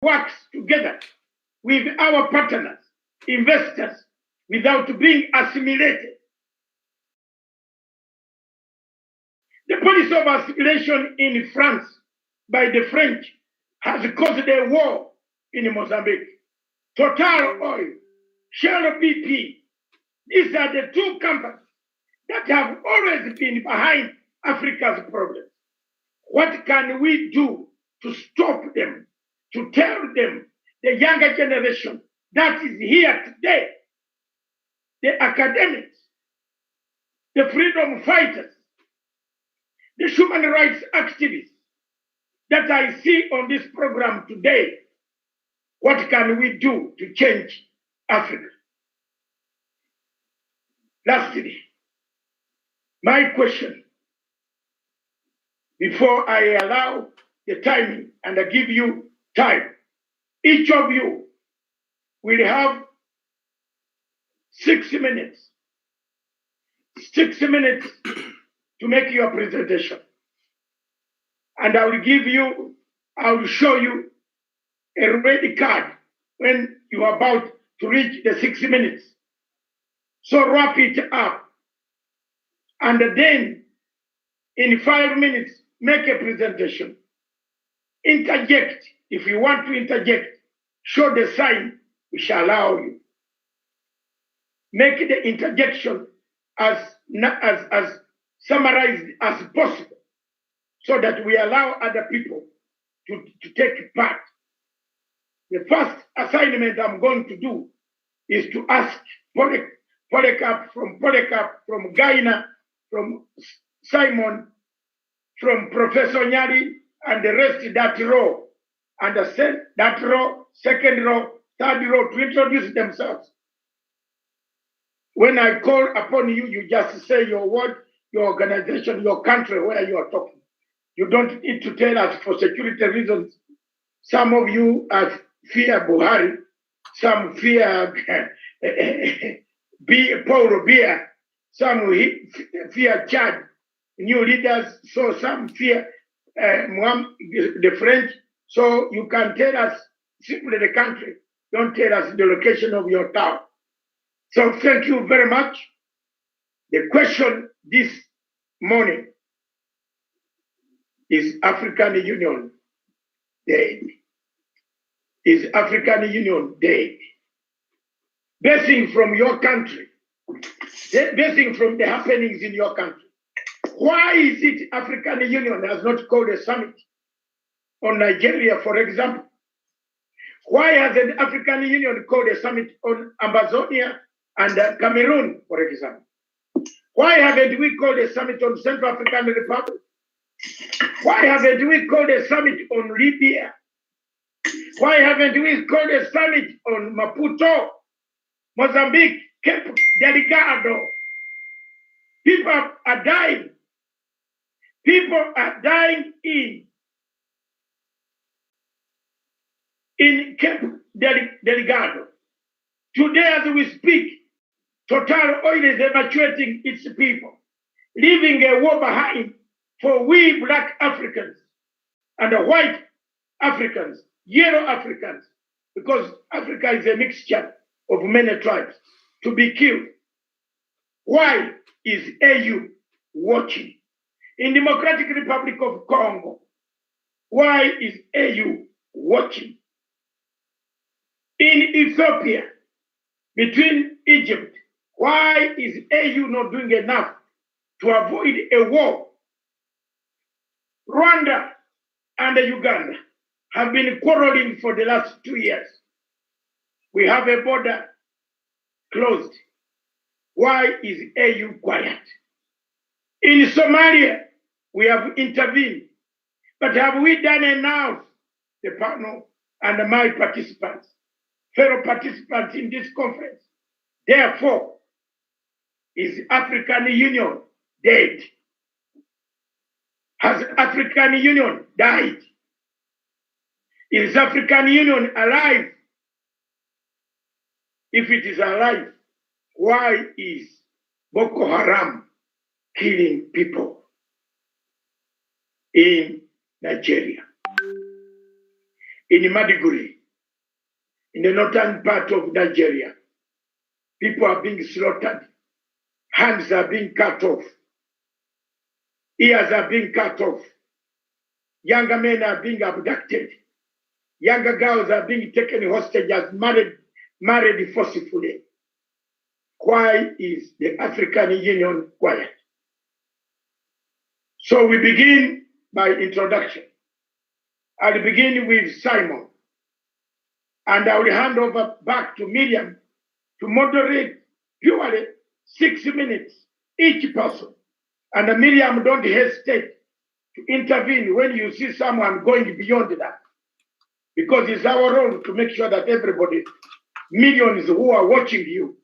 works together with our partners, investors, without being assimilated. The policy of assimilation in France by the French has caused a war in Mozambique. Total Oil, Shell BP, these are the two companies that have always been behind Africa's problems. What can we do to stop them, to tell them, the younger generation that is here today, the academics, the freedom fighters, the human rights activists that I see on this program today, what can we do to change Africa? Lastly, my question, before I allow the timing and I give you time, each of you will have 6 minutes. 6 minutes to make your presentation. And I will show you a red card when you are about to reach the 6 minutes. So wrap it up. And then in 5 minutes, make a presentation. Interject. If you want to interject, show the sign, we shall allow you. Make the interjection as summarized as possible so that we allow other people to take part. The first assignment I'm going to do is to ask Polycarp, from Gaina, from Simon, from Professor Nyari, and the rest of that row, and that row, second row, third row, to introduce themselves. When I call upon you, you just say your word, your organization, your country, where you are talking. You don't need to tell us for security reasons. Some of you fear Buhari, some fear Paul Biya, some fear Chad, new leaders, so some fear the French. So you can tell us simply the country. Don't tell us the location of your town. So thank you very much. The question this morning is African Union dead? Is African Union dead? Basing from your country, basing from the happenings in your country, why is it African Union has not called a summit on Nigeria, for example? Why hasn't African Union called a summit on Amazonia and Cameroon, for example? Why haven't we called a summit on Central African Republic? Why haven't we called a summit on Libya? Why haven't we called a summit on Maputo, Mozambique, Cape Delgado? People are dying. People are dying in Cape Delgado. Today, as we speak, Total Oil is evacuating its people, leaving a war behind for we black Africans and the white Africans, yellow Africans, because Africa is a mixture of many tribes, to be killed. Why is AU watching? In Democratic Republic of Congo, why is AU watching? In Ethiopia, between Egypt, why is AU not doing enough to avoid a war? Rwanda and Uganda have been quarreling for the last 2 years. We have a border closed. Why is AU quiet? In Somalia, we have intervened. But have we done enough? The panel and my participants, fellow participants in this conference. Therefore, is African Union dead? Has African Union died? Is African Union alive? If it is alive, why is Boko Haram killing people in Nigeria? in Maiduguri, in the northern part of Nigeria. People are being slaughtered. Hands are being cut off. Ears are being cut off. Younger men are being abducted. Younger girls are being taken hostage as married forcibly. Why is the African Union quiet? So we begin by introduction. I'll begin with Simon. And I will hand over back to Miriam to moderate purely 6 minutes each person. And Miriam, don't hesitate to intervene when you see someone going beyond that. Because it's our role to make sure that everybody, millions who are watching you,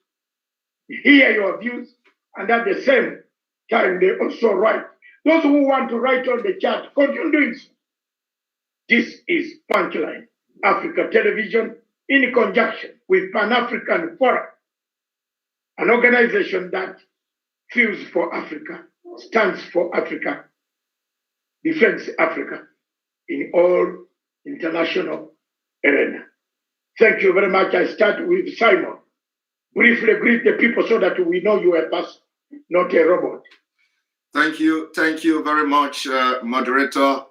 hear your views, and at the same time, they also write. Those who want to write on the chat, continue doing so. This is Punchline Africa Television in conjunction with Pan-African Forum, an organization that feels for Africa, stands for Africa, defends Africa in all international arena. Thank you very much. I start with Simon. Briefly greet the people so that we know you are a person, not a robot. Thank you very much, moderator.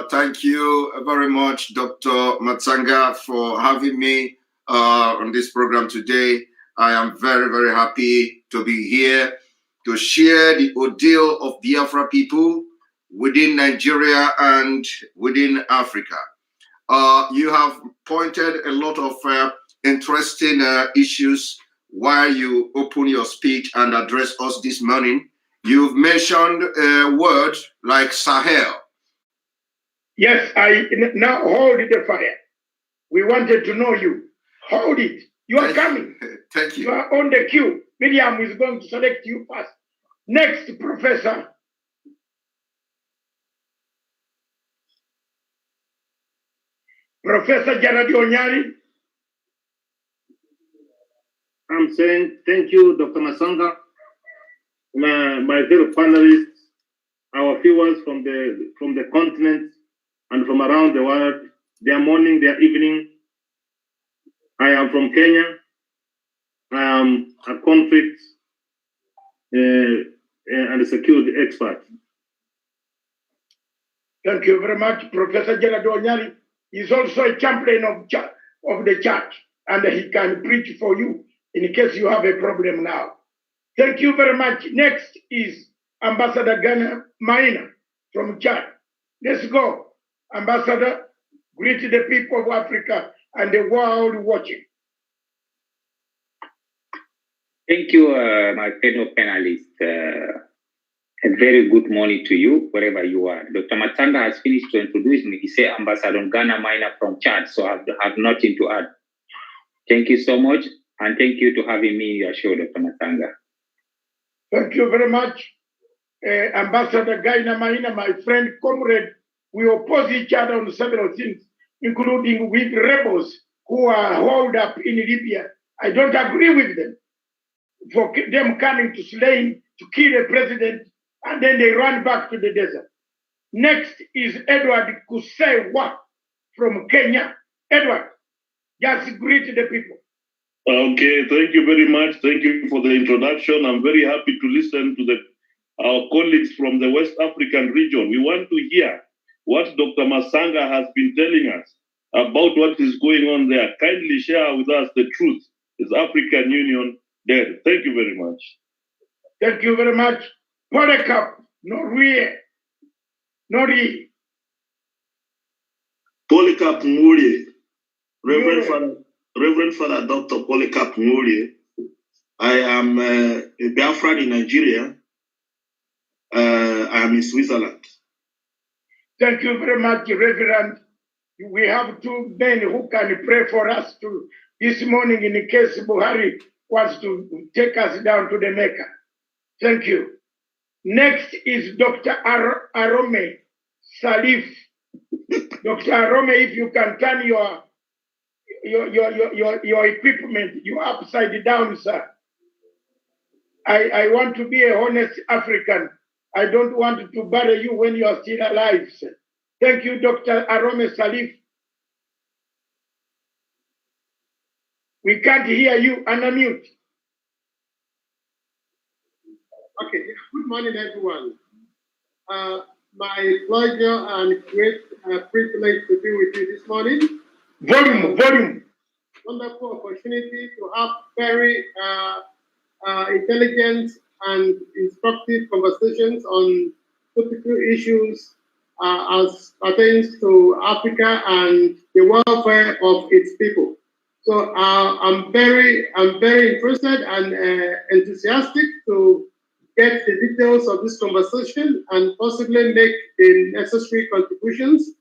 Thank you very much, Dr. MATSANGA, for having me on this program today. I am very, very happy to be here to share the ordeal of Biafra people within Nigeria and within Africa. You have pointed a lot of interesting issues while you open your speech and address us this morning. You've mentioned a word like Sahel. Yes, I now hold the fire. We wanted to know you. Hold it. You are coming. Thank you. You are on the queue. Miriam is going to select you first. Next, Professor. Professor Jaradi Onyari. I'm saying thank you, Dr. MATSANGA, my fellow panelists, our viewers from the continent and from around the world. Their morning, their evening. I am from Kenya. I am a conflict and a security expert. Thank you very much, Professor Jaradi Onyari. He's also a champion of the church, and he can preach for you in case you have a problem now. Thank you very much. Next is Ambassador Ghana Maina from Chad. Let's go. Ambassador, greet the people of Africa and the world watching. Thank you, my fellow panelists. A very good morning to you, wherever you are. Dr. MATSANGA has finished to introduce me. He said Ambassador Ghana Maina from Chad, so I have nothing to add. Thank you so much, and thank you to having me in your show, Dr. MATSANGA. Thank you very much, Ambassador Ghana Maina, my friend, comrade. We oppose each other on several things, including with rebels who are holed up in Libya. I don't agree with them for them coming to Slain to kill a president, and then they run back to the desert. Next is Edward Kusewa from Kenya. Edward, just greet the people. Okay, thank you very much. Thank you for the introduction. I'm very happy to listen to our colleagues from the West African region. We want to hear what Dr. MATSANGA has been telling us about what is going on there. Kindly share with us the truth. Is African Union dead? Thank you very much. Thank you very much. Polycarp, Nori. Polycarp Nguri, Reverend Father Dr. Polycarp Nguri. I am a Biafran in Nigeria. I am in Switzerland. Thank you very much, Reverend. We have two men who can pray for us this morning in case Buhari wants to take us down to the Mecca. Thank you. Next is Dr. Arome Salif. Dr. Arome, if you can turn your equipment, you're upside down, sir. I want to be a honest African. I don't want to bury you when you are still alive, sir. Thank you, Dr. Arome Salif. We can't hear you. Unmute. Okay. Good morning, everyone. My pleasure and great privilege to be with you this morning. Volume. Wonderful opportunity to have very intelligent and instructive conversations on political issues as pertains to Africa and the welfare of its people. So I'm very interested and enthusiastic to get the details of this conversation and possibly make the necessary contributions,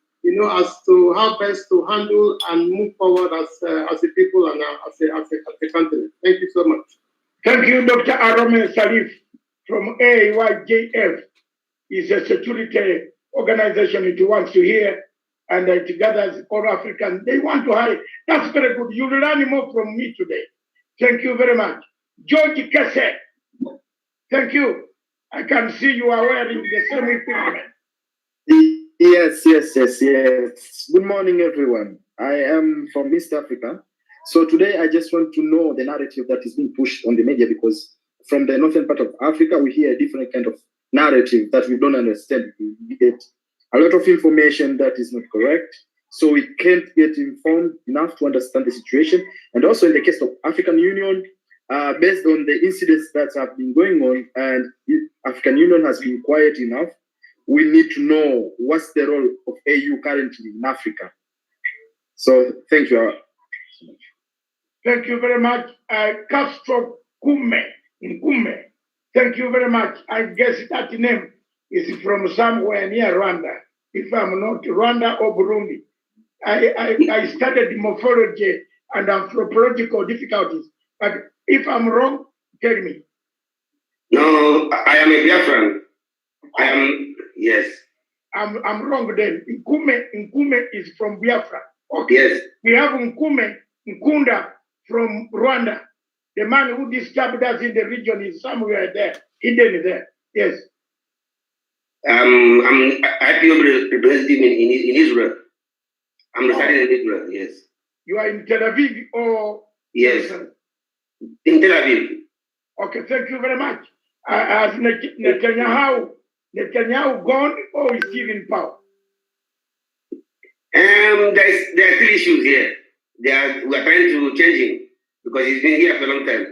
as to how best to handle and move forward as a people and as a continent. Thank you so much. Thank you, Dr. Arome Salif from AYJF. It's a security organization it wants to hear, and it gathers all Africans. They want to hire. That's very good. You'll learn more from me today. Thank you very much. George Kese, thank you. I can see you are wearing the same equipment. Yes. Good morning, everyone. I am from East Africa. So today I just want to know the narrative that is being pushed on the media, because from the northern part of Africa, we hear a different kind of narrative that we don't understand. We get a lot of information that is not correct. So we can't get informed enough to understand the situation. And also in the case of African Union, based on the incidents that have been going on, and African Union has been quiet enough, we need to know what's the role of AU currently in Africa. So thank you so much. Thank you very much. Castro Nkume. Thank you very much. I guess that name is from somewhere near Rwanda. If I'm not Rwanda or Burundi. I studied morphology and anthropological difficulties. But if I'm wrong, tell me. No, I am a Biafran. Yes. I'm wrong then. Nkume is from Biafra. Okay. Yes. We have Nkunda from Rwanda. The man who disturbed us in the region is somewhere there, hidden there. Yes. I represent him in Israel. I'm residing in Israel, yes. You are in Tel Aviv or? Yes. In Tel Aviv. Okay, thank you very much. Has Netanyahu gone or is still in power? There are three issues here. We are trying to change him because he's been here for a long time.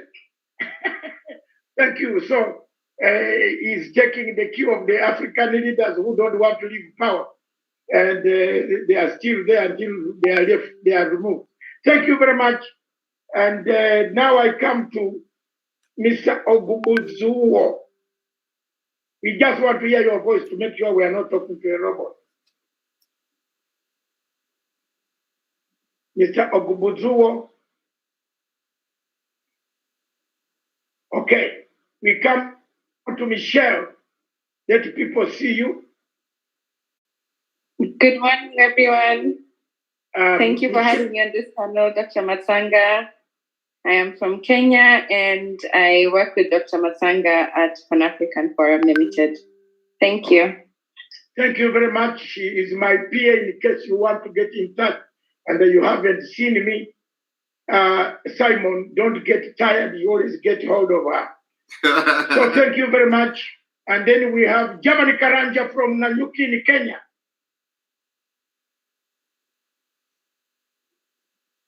Thank you. So he's taking the cue of the African leaders who don't want to leave power, and they are still there until they are removed. Thank you very much. And now I come to Mr. Ogubuzuwo. We just want to hear your voice to make sure we are not talking to a robot. Mr. Ogubuzuwo. Okay, we come to Michelle. Let people see you. Good morning, everyone. Thank you for having me on this panel, Dr. Matsanga. I am from Kenya, and I work with Dr. Matsanga at Pan-African Forum Limited. Thank you. Thank you very much. She is my PA in case you want to get in touch and you haven't seen me. Simon, don't get tired. You always get hold of her. So thank you very much. And then we have Jamani Karanja from Nanyuki in Kenya.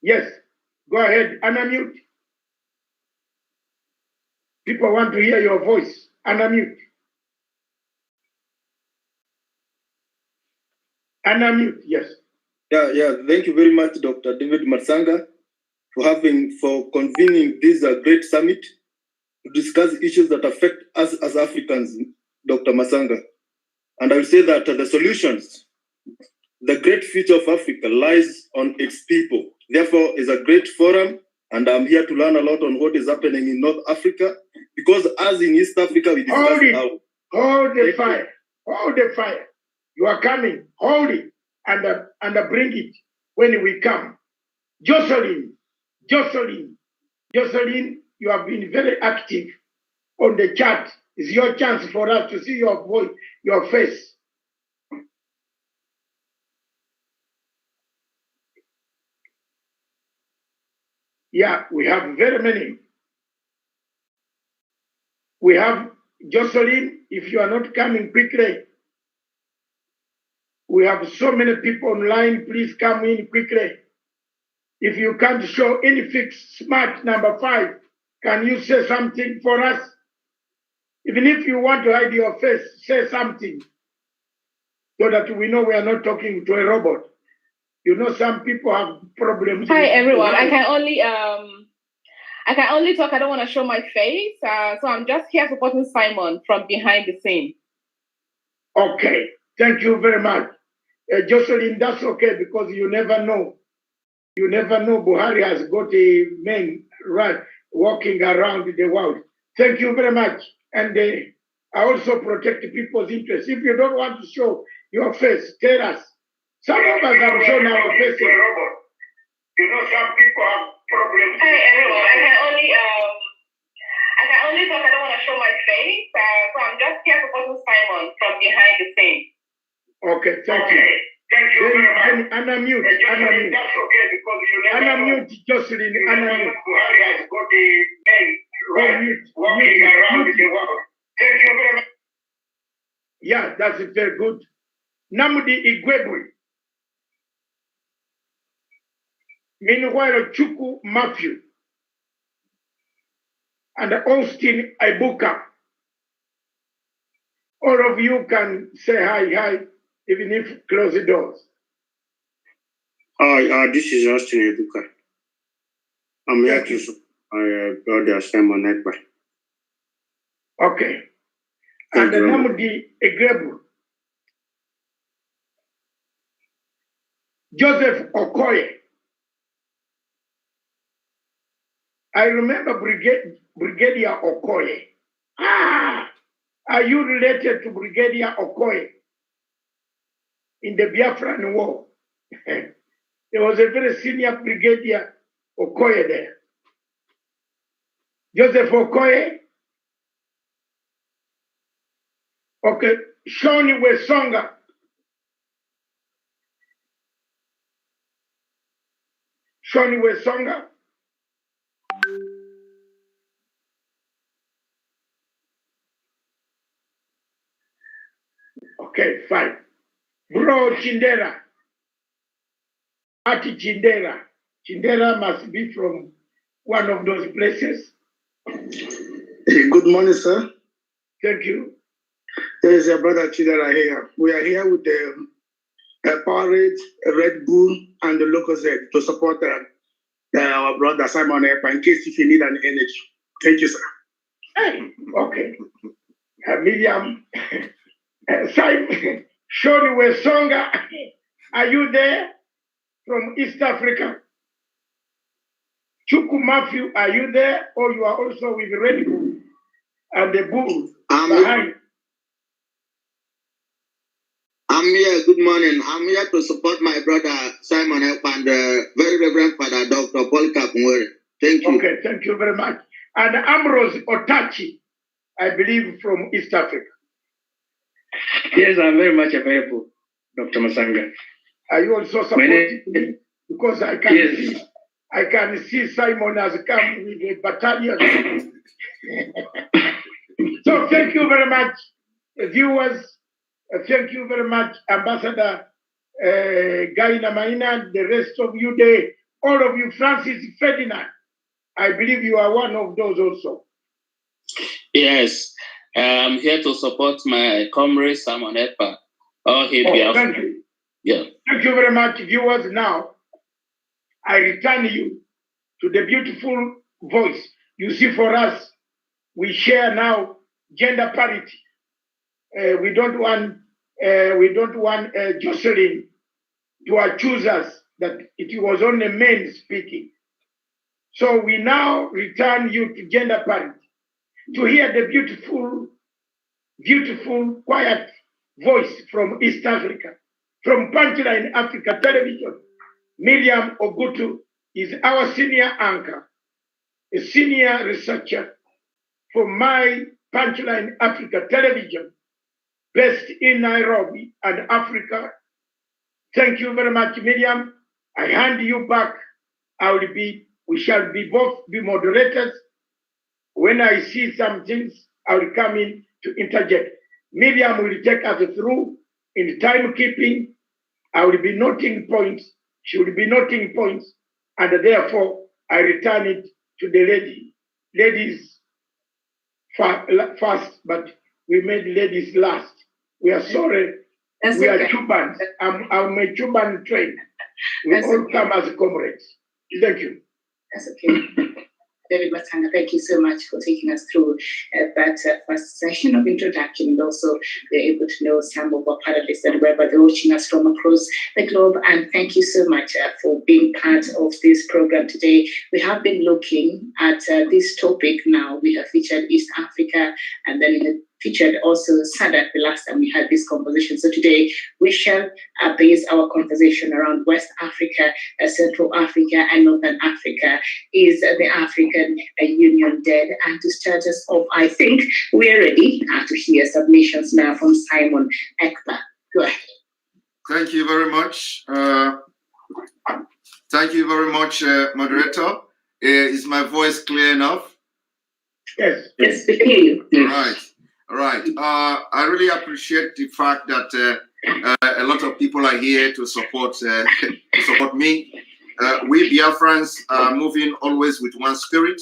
Yes, go ahead, unmute. People want to hear your voice. Unmute. Unmute, yes. Yeah. Thank you very much, Dr. David Matsanga, for convening this great summit to discuss issues that affect us as Africans, Dr. Matsanga. And I will say that the solutions, the great future of Africa lies on its people. Therefore, it's a great forum, and I'm here to learn a lot on what is happening in North Africa, because as in East Africa, we discuss how. Hold the fire. Hold the fire. You are coming. Hold it and bring it when we come. Jocelyn, you have been very active on the chat. It's your chance for us to see your voice, your face. Yeah, we have very many. We have Jocelyn, if you are not coming quickly. We have so many people online, please come in quickly. If you can't show any fix smart number 5, can you say something for us? Even if you want to hide your face, say something so that we know we are not talking to a robot. You know, some people have problems. Hi everyone. I can only talk. I don't want to show my face. So I'm just here supporting Simon from behind the scene. Okay. Thank you very much. Jocelyn, that's okay because you never know. You never know. Buhari has got a man right walking around the world. Thank you very much. And I also protect people's interests. If you don't want to show your face, tell us. Some of us have shown our faces. You know, some people have problems. Hi everyone. I can only talk. I don't want to show my face. So I'm just here supporting Simon from behind the scene. Okay, thank you. Thank you very much. Unmute. Unmute. That's okay because you never unmute Jocelyn. Unmute. Buhari has got a man walking around the world. Thank you very much. Yeah, that's very good. Namudi Igwebwe. Meanwhile, Chuku Matthew and Austin Ibuka. All of you can say hi, even if close the doors. Hi, this is Austin Ibuka. I'm here to got the Simon Ekpa. Okay. And the Namudi Igwebu. Joseph Okoye. I remember Brigadier Okoye. Are you related to Brigadier Okoye in the Biafran War? There was a very senior Brigadier Okoye there. Joseph Okoye. Okay. Shoni Wesonga. Shoni Wesonga. Okay, fine. Bro Chindera. Ati Chindera. Chindera must be from one of those places. Good morning, sir. Thank you. There is a brother Chindera here. We are here with the Powerade, Red Bull, and the Lucozade to support our brother Simon Ekpa in case if you need an energy. Thank you, sir. Hey, okay. Miriam. Simon, Shoni Wesonga, are you there from East Africa? Chuku Matthew, are you there? Or you are also with Red Bull and the Bull behind? I'm here. Good morning. I'm here to support my brother Simon Ekpa and very Reverend Father Dr. Polycarp Nwere. Thank you. Okay, thank you very much. And Ambrose Otachi, I believe from East Africa. Yes, I'm very much available, Dr. Matsanga. Are you also supporting me? Because I can see Simon has come with a battalion. So thank you very much, viewers. Thank you very much, Ambassador Gaina Maina, the rest of you there, all of you, Francis Ferdinand. I believe you are one of those also. Yes, I'm here to support my comrade Simon Ekpa. Thank you. Yeah. Thank you very much, viewers. Now, I return you to the beautiful voice. You see, for us, we share now gender parity. We don't want Jocelyn to accuse us that it was only men speaking. So we now return you to gender parity, to hear the beautiful, quiet voice from East Africa, from Punchline Africa Television. Miriam Ogutu is our senior anchor, a senior researcher for my Punchline Africa Television, based in Nairobi and Africa. Thank you very much, Miriam. I hand you back. I will be We shall both be moderators. When I see some things, I will come in to interject. Miriam will take us through in timekeeping. I will be noting points. She will be noting points. And therefore, I return it to the ladies first, but we made ladies last. We are sorry. That's we okay. are Cubans. I'm a Cuban trained. We all come as comrades. Thank you. That's okay. David Matsanga, thank you so much for taking us through that first session of introduction, and also we're able to know some of our panelists and wherever they're watching us from across the globe. And thank you so much for being part of this program today. We have been looking at this topic now. We have featured East Africa, and then we have featured also SADC the last time we had this conversation. So today we shall base our conversation around West Africa, Central Africa, and Northern Africa. Is the African Union dead? And to start us off, I think we're ready to hear submissions now from Simon EKPA. Go ahead. Thank you very much. Thank you very much, moderator. Is my voice clear enough? Yes. Yes, we hear you. All right. I really appreciate the fact that a lot of people are here to support me. We Biafrans are moving always with one spirit,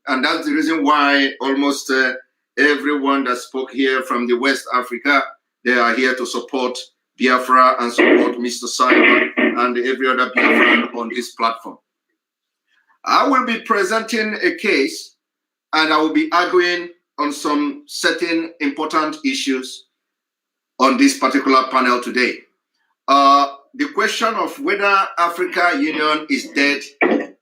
and that's the reason why almost everyone that spoke here from the West Africa, they are here to support Biafra and support Mr. Simon and every other Biafran on this platform. I will be presenting a case, and I will be arguing on some certain important issues on this particular panel today. The question of whether African Union is dead,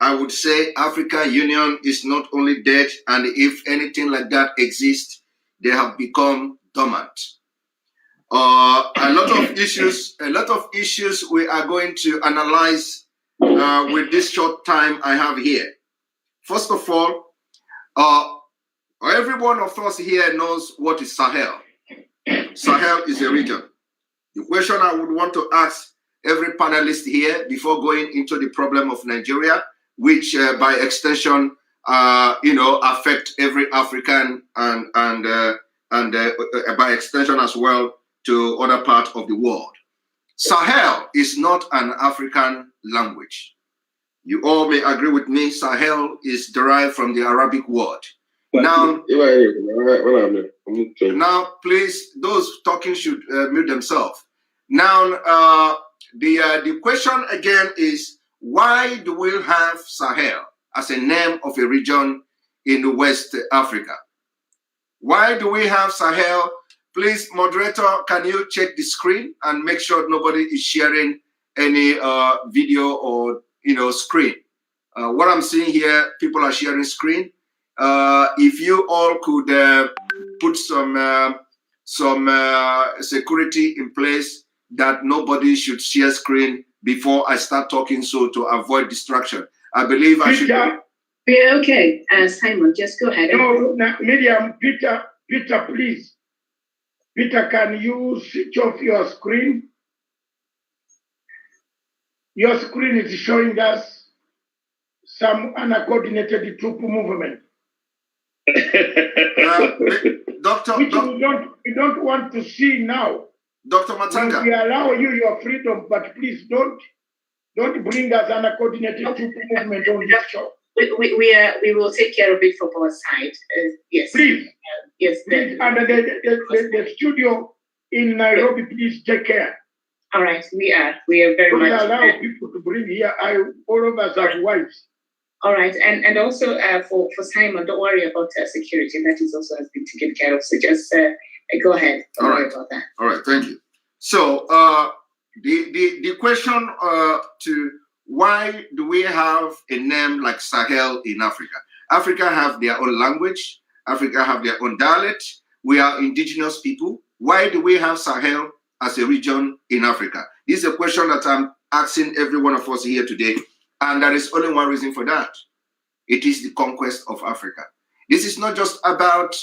I would say African Union is not only dead, and if anything like that exists, they have become dormant. A lot of issues we are going to analyze with this short time I have here. First of all, every one of us here knows what is Sahel. Sahel is a region. The question I would want to ask every panelist here before going into the problem of Nigeria, which by extension, affect every African and by extension as well to other parts of the world. Sahel is not an African language. You all may agree with me, Sahel is derived from the Arabic word. Now, please, those talking should mute themselves. Now, the question again is, why do we have Sahel as a name of a region in West Africa? Why do we have Sahel? Please, moderator, can you check the screen and make sure nobody is sharing any video or screen? What I'm seeing here, people are sharing screen. If you all could put some security in place that nobody should share screen before I start talking, so to avoid distraction. I believe I should. Yeah, okay. Simon, just go ahead. No, Miriam, Peter, please. Peter, can you switch off your screen? Your screen is showing us some uncoordinated troop movement. Doctor, which we don't want to see now. Dr. Matsanga. We allow you your freedom, but please don't bring us uncoordinated troop movement on this show. We will take care of it from our side. Yes. Please. Yes. Please, and the studio in Nairobi, please take care. All right, we are very don't much. allow people to bring here. All of us have wives. All right, and also for Simon, don't worry about security. That is also has been taken care of. So just go ahead. Don't worry about that. All right, thank you. So the question to why do we have a name like Sahel in Africa? Africa have their own language. Africa have their own dialect. We are indigenous people. Why do we have Sahel as a region in Africa? This is a question that I'm asking every one of us here today. And there is only one reason for that. It is the conquest of Africa. This is not just about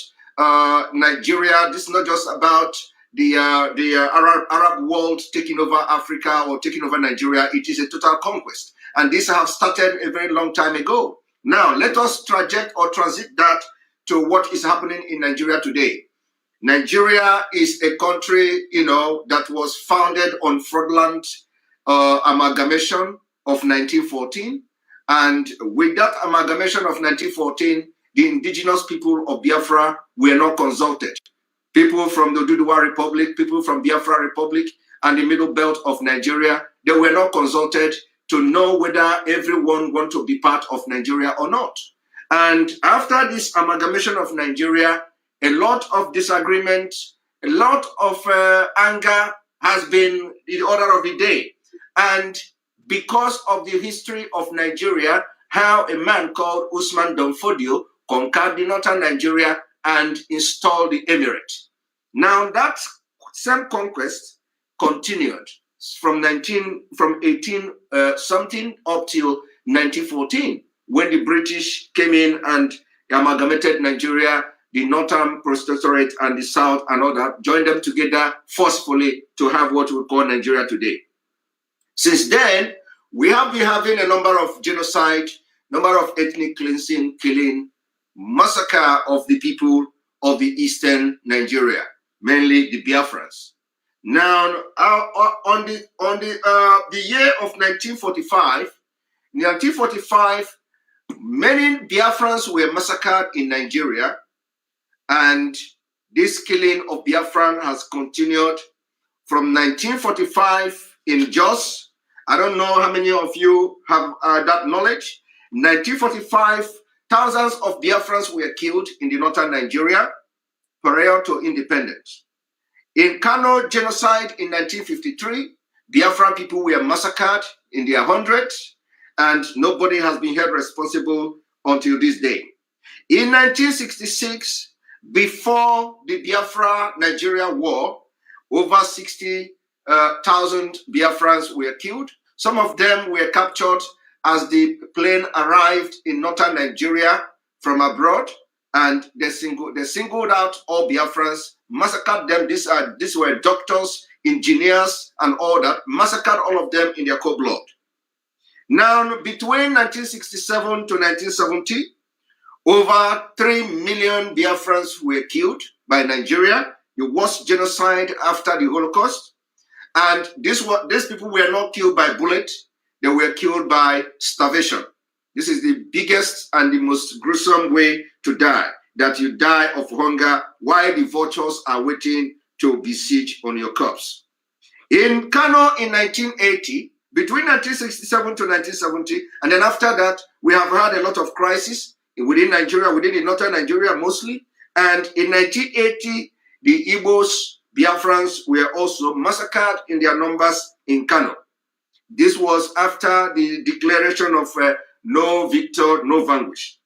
Nigeria. This is not just about the Arab world taking over Africa or taking over Nigeria. It is a total conquest. And this have started a very long time ago. Now, let us transit that to what is happening in Nigeria today. Nigeria is a country, that was founded on fraudulent amalgamation of 1914. And with that amalgamation of 1914, the indigenous people of Biafra were not consulted. People from the Oduduwa Republic, people from Biafra Republic, and the middle belt of Nigeria, they were not consulted to know whether everyone wants to be part of Nigeria or not. And after this amalgamation of Nigeria, a lot of disagreement, a lot of anger has been the order of the day. And because of the history of Nigeria, how a man called Usman Danfodio conquered the northern Nigeria and installed the emirate. Now that same conquest continued from 18 something up till 1914, when the British came in and amalgamated Nigeria, the Northern Protectorate and the South and all that, joined them together forcefully to have what we call Nigeria today. Since then, we have been having a number of genocide, number of ethnic cleansing, killing, massacre of the people of the eastern Nigeria, mainly the Biafrans. Now, on the year of 1945, many Biafrans were massacred in Nigeria, and this killing of Biafran has continued from 1945 in Jos. I don't know how many of you have that knowledge. 1945, thousands of Biafrans were killed in the northern Nigeria prior to independence. In Kano genocide in 1953, Biafran people were massacred in their hundreds, and nobody has been held responsible until this day. In 1966, before the Biafra-Nigeria war, over 60,000 Biafrans were killed. Some of them were captured as the plane arrived in northern Nigeria from abroad, and they singled out all Biafrans, massacred them. These were doctors, engineers, and all that, massacred all of them in their cold blood. Now, between 1967 to 1970, over 3 million Biafrans were killed by Nigeria, the worst genocide after the Holocaust. And these people were not killed by bullet, they were killed by starvation. This is the biggest and the most gruesome way to die, that you die of hunger while the vultures are waiting to besiege on your corpse. In Kano in 1980, between 1967 to 1970, and then after that, we have had a lot of crises within Nigeria, within the northern Nigeria mostly. And in 1980, the Igbos, Biafrans were also massacred in their numbers in Kano. This was after the declaration of no victor, no vanquish.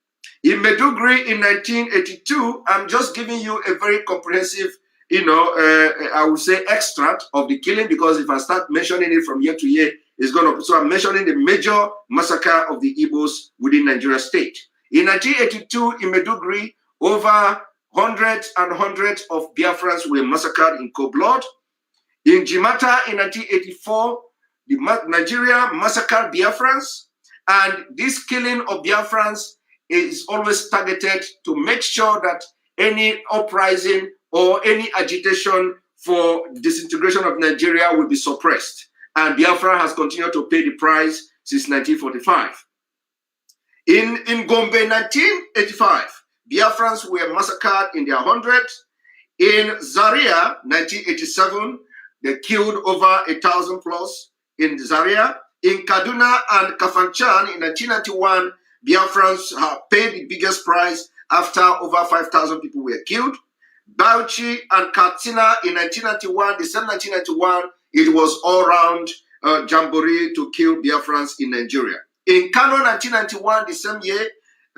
In Maiduguri in 1982, I'm just giving you a very comprehensive, I would say extract of the killing, because if I start mentioning it from year to year, it's going to, so I'm mentioning the major massacre of the Igbos within Nigeria state. In 1982, in Maiduguri, over hundreds and hundreds of Biafrans were massacred in cold blood. In Jimata in 1984, Nigeria massacred Biafrans, and this killing of Biafrans is always targeted to make sure that any uprising or any agitation for disintegration of Nigeria will be suppressed. And Biafra has continued to pay the price since 1945. In Gombe 1985, Biafrans were massacred in their hundreds. In Zaria 1987, they killed over 1,000 plus in Zaria. In Kaduna and Kafanchan in 1991, Biafrans have paid the biggest price after over 5,000 people were killed. Bauchi and Katsina in 1991, December 1991, it was all-round jamboree to kill Biafrans in Nigeria. In Kano 1991, the same year,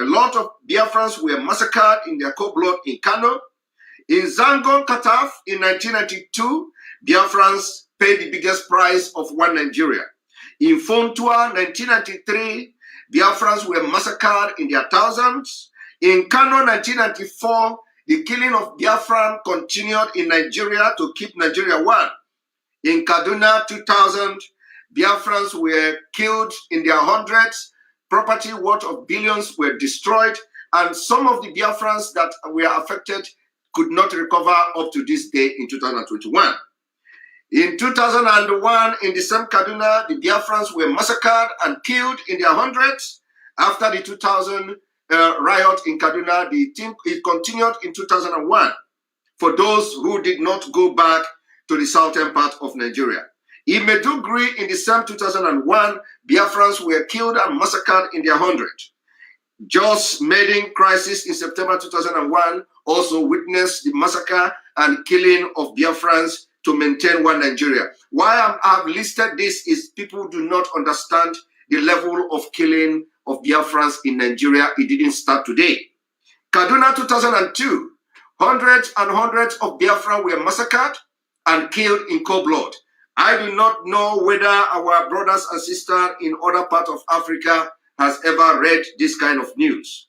a lot of Biafrans were massacred in their cold blood in Kano. In Zangon Kataf in 1992, Biafrans paid the biggest price of one Nigeria. In Fontua 1993, Biafrans were massacred in their thousands. In Kano 1994, the killing of Biafran continued in Nigeria to keep Nigeria one. In Kaduna 2000, Biafrans were killed in their hundreds, property worth of billions were destroyed, and some of the Biafrans that were affected could not recover up to this day in 2021. In 2001, in the same Kaduna, the Biafrans were massacred and killed in their hundreds. After the 2000 riot in Kaduna, it continued in 2001 for those who did not go back to the southern part of Nigeria. In Maiduguri, in the same 2001, Biafrans were killed and massacred in their hundreds. Jos Maiden crisis in September 2001 also witnessed the massacre and killing of Biafrans to maintain one Nigeria. Why I've listed this is people do not understand the level of killing of Biafrans in Nigeria. It didn't start today. Kaduna 2002, hundreds and hundreds of Biafrans were massacred and killed in cold blood. I do not know whether our brothers and sisters in other parts of Africa has ever read this kind of news.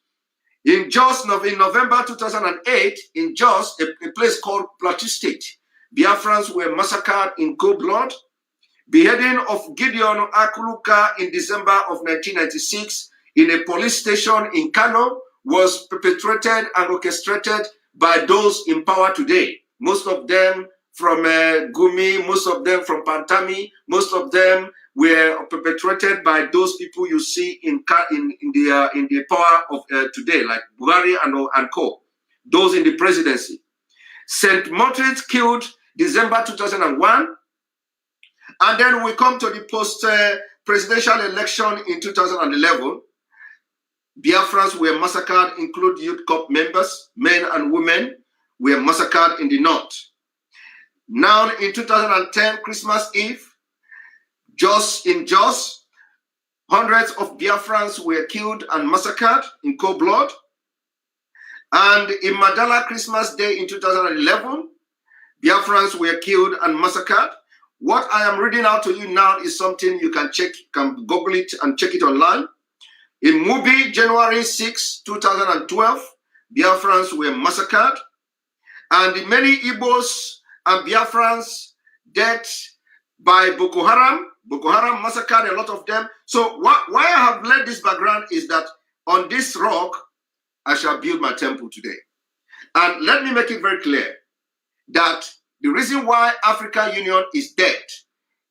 In Jos, in November 2008, in Jos, a place called Plateau State, Biafrans were massacred in cold blood. Beheading of Gideon Akuluka in December of 1996 in a police station in Kano was perpetrated and orchestrated by those in power today. Most of them from Gumi, most of them from Pantami, most of them were perpetrated by those people you see in the power of today, like Buhari and co. Those in the presidency. St. Martin's killed December 2001. And then we come to the post-presidential election in 2011. Biafrans were massacred, include Youth Corps members, men and women, were massacred in the north. Now in 2010, Christmas Eve, in Jos, hundreds of Biafrans were killed and massacred in cold blood. And in Madala Christmas Day in 2011, Biafrans were killed and massacred. What I am reading out to you now is something you can check, you can Google it and check it online. In Mubi, January 6, 2012, Biafrans were massacred. And many Igbos and Biafrans dead by Boko Haram. Boko Haram massacred a lot of them. So why I have laid this background is that on this rock, I shall build my temple today. And let me make it very clear that the reason why African Union is dead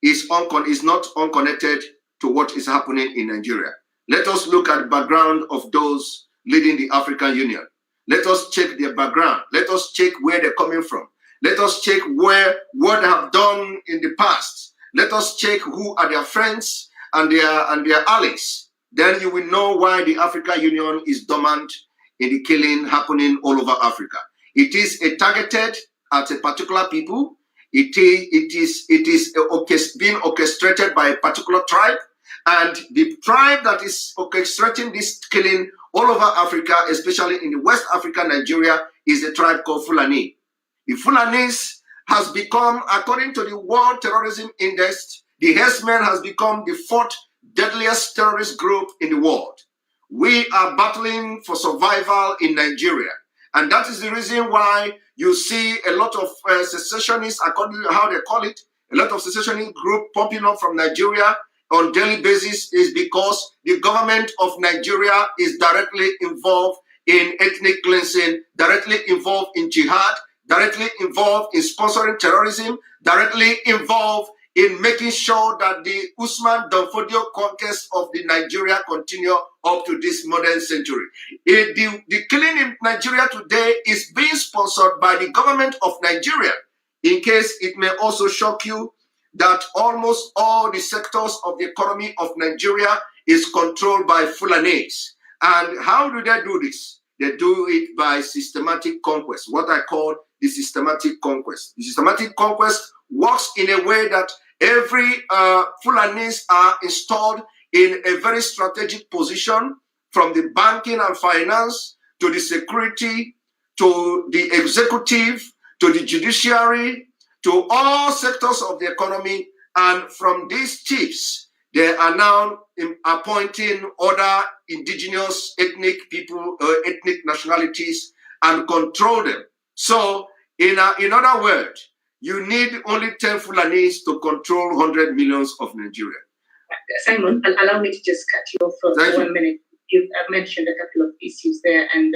is not unconnected to what is happening in Nigeria. Let us look at the background of those leading the African Union. Let us check their background. Let us check where they're coming from. Let us check what they have done in the past. Let us check who are their friends and their allies. Then you will know why the African Union is dormant in the killing happening all over Africa. It is targeted at a particular people. It is being orchestrated by a particular tribe, and the tribe that is orchestrating this killing all over Africa, especially in the West Africa, Nigeria, is a tribe called Fulani. The Fulanis has become, according to the World Terrorism Index, the herdsmen has become the fourth deadliest terrorist group in the world. We are battling for survival in Nigeria. And that is the reason why you see a lot of secessionists, according to how they call it, a lot of secessionist group popping up from Nigeria on daily basis is because the government of Nigeria is directly involved in ethnic cleansing, directly involved in jihad, directly involved in sponsoring terrorism, directly involved in making sure that the Usman Danfodio conquest of the Nigeria continue up to this modern century. The killing in Nigeria today is being sponsored by the government of Nigeria. In case it may also shock you that almost all the sectors of the economy of Nigeria is controlled by Fulanis. And how do they do this? They do it by systematic conquest, what I call the systematic conquest. The systematic conquest works in a way that every Fulanis are installed in a very strategic position, from the banking and finance to the security to the executive to the judiciary to all sectors of the economy. And from these chiefs, they are now appointing other indigenous ethnic people, ethnic nationalities, and control them. So in other words, you need only 10 Fulanis to control 100 millions of Nigeria. Simon, allow me to just cut you off for 1 minute. You've mentioned a couple of issues there and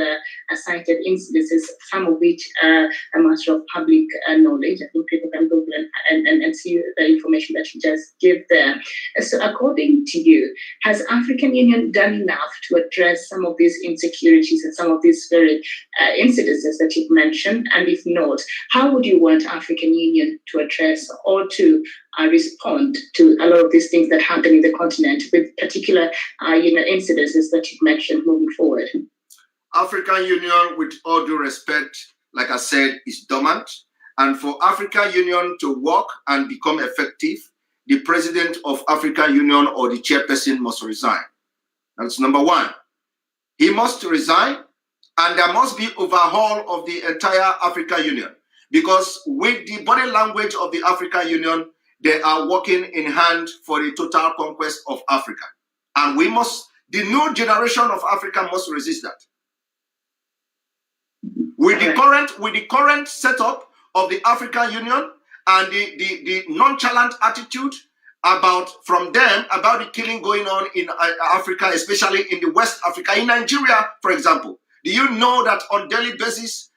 cited incidences, some of which are a matter of public knowledge. I think people can Google and see the information that you just gave there. So according to you, has African Union done enough to address some of these insecurities and some of these very incidences that you've mentioned? And if not, how would you want African Union to address or to respond to a lot of these things that happen in the continent, with particular incidences that you've mentioned moving forward? African Union, with all due respect, like I said, is dormant. And for African Union to work and become effective, the president of African Union or the chairperson must resign. That's number one. He must resign, and there must be overhaul of the entire African Union, because with the body language of the African Union, they are working in hand for the total conquest of Africa. And we must, the new generation of Africa must resist that. With the current setup of the African Union and the nonchalant attitude from them about the killing going on in Africa, especially in the West Africa, in Nigeria, for example. Do you know that on daily basis,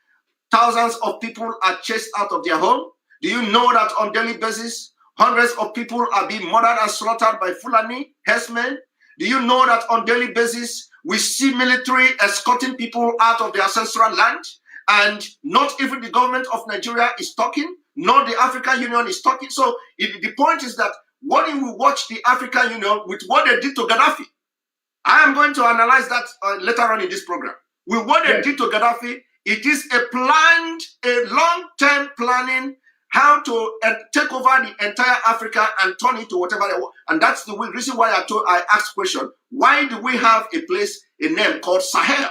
thousands of people are chased out of their home? Do you know that on daily basis, hundreds of people are being murdered and slaughtered by Fulani herdsmen? Do you know that on daily basis, we see military escorting people out of their ancestral land? And not even the government of Nigeria is talking, nor the African Union is talking. So the point is that when we watch the African Union with what they did to Gaddafi, I am going to analyze that later on in this program. With what they did to Gaddafi, it is a long-term planning how to take over the entire Africa and turn it to whatever they want. And that's the reason why I asked the question, why do we have a name called Sahel?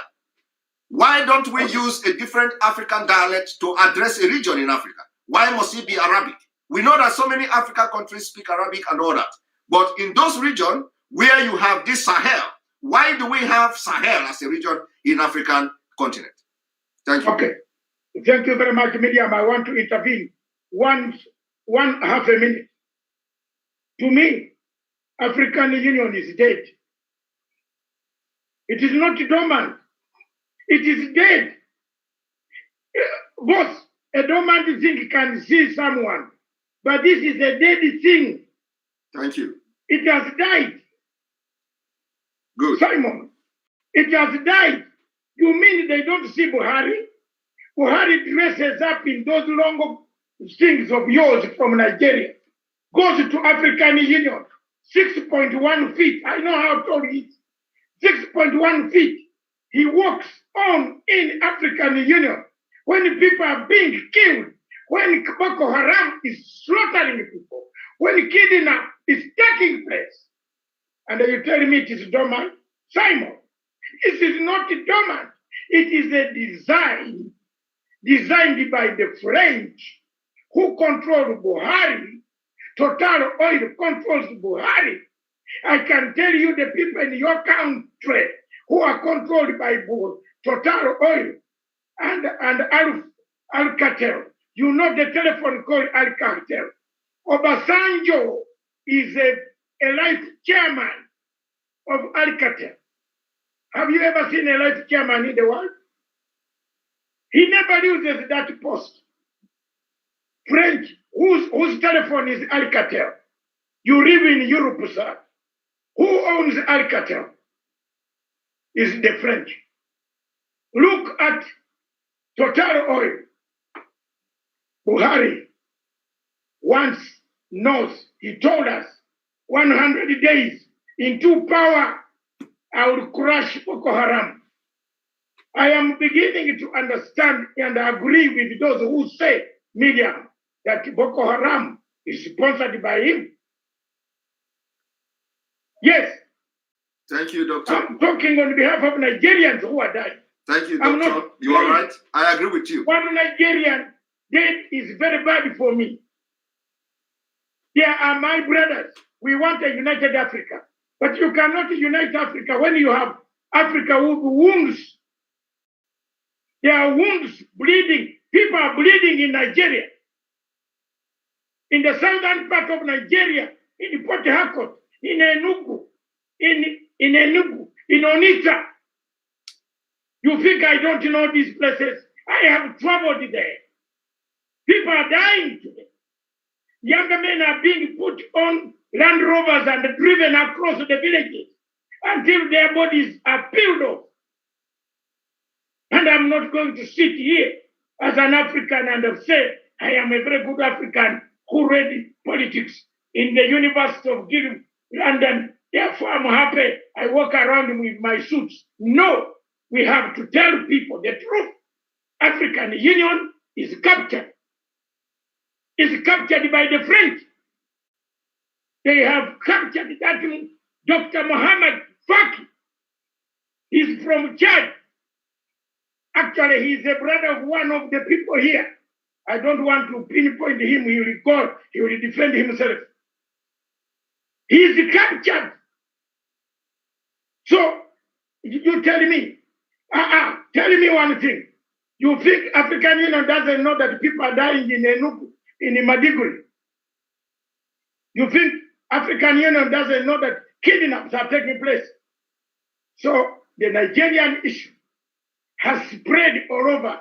Why don't we use a different African dialect to address a region in Africa? Why must it be Arabic? We know that so many African countries speak Arabic and all that. But in those regions where you have this Sahel, why do we have Sahel as a region in African continent? Thank you. Okay. Thank you very much, Miriam. I want to intervene. One half a minute. To me, African Union is dead. It is not dormant. It is dead. Both a dormant thing can see someone, but this is a dead thing. Thank you. It has died. Good. Simon, it has died. You mean they don't see Buhari? Buhari dresses up in those long things of yours from Nigeria, goes to African Union, 6.1 feet. I know how tall he is. 6.1 feet. He walks on in African Union when people are being killed, when Boko Haram is slaughtering people, when kidnapping is taking place. And you tell me it is dormant? Simon, this is not dormant. It is a design designed by the French, who control Buhari. Total Oil controls Buhari. I can tell you the people in your country who are controlled by Total Oil and Alcatel. You know the telephone called Alcatel. Obasanjo is a life chairman of Alcatel. Have you ever seen a life chairman in the world? He never uses that post. French, whose telephone is Alcatel? You live in Europe, sir. Who owns Alcatel? Is the French. Look at Total Oil. Buhari once knows, he told us, 100 days into power, I will crush Boko Haram. I am beginning to understand and agree with those who say, Miriam, that Boko Haram is sponsored by him. Yes. Thank you, Doctor. I'm talking on behalf of Nigerians who are dying. Thank you, Doctor. You are right. I agree with you. One Nigerian dead is very bad for me. They are my brothers. We want a united Africa. But you cannot unite Africa when you have Africa with wounds. There are wounds bleeding. People are bleeding in Nigeria. in the southern part of Nigeria, in Port Harcourt, in Enugu, in Onitsha. You think I don't know these places? I have traveled there. People are dying today. Younger men are being put on Land Rovers and driven across the villages until their bodies are peeled off. And I'm not going to sit here as an African and say I am a very good African who read politics in the University of London. Therefore, I'm happy I walk around with my suits. No, we have to tell people the truth. African Union is captured. It's captured by the French. They have captured that Dr. Mohammed Faki. He's from Chad. Actually, he's a brother of one of the people here. I don't want to pinpoint him. He will defend himself. He's captured. So, you tell me, tell me one thing. You think African Union doesn't know that people are dying in Enugu, in Madiguri? You think African Union doesn't know that kidnaps are taking place? So, the Nigerian issue has spread all over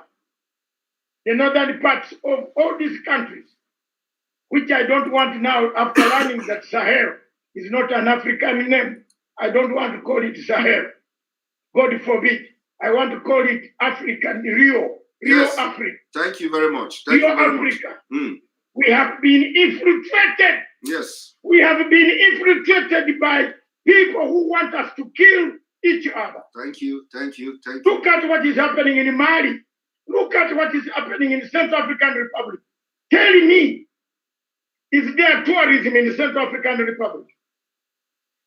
the northern parts of all these countries, which I don't want now, after learning that Sahel is not an African name. I don't want to call it Sahel. God forbid. I want to call it African Rio. Yes. Africa. Thank you very much. Rio Africa. We have been infiltrated. Yes. We have been infiltrated by people who want us to kill each other. Thank you. Look at what is happening in Mali. Look at what is happening in the Central African Republic. Tell me, is there tourism in the Central African Republic?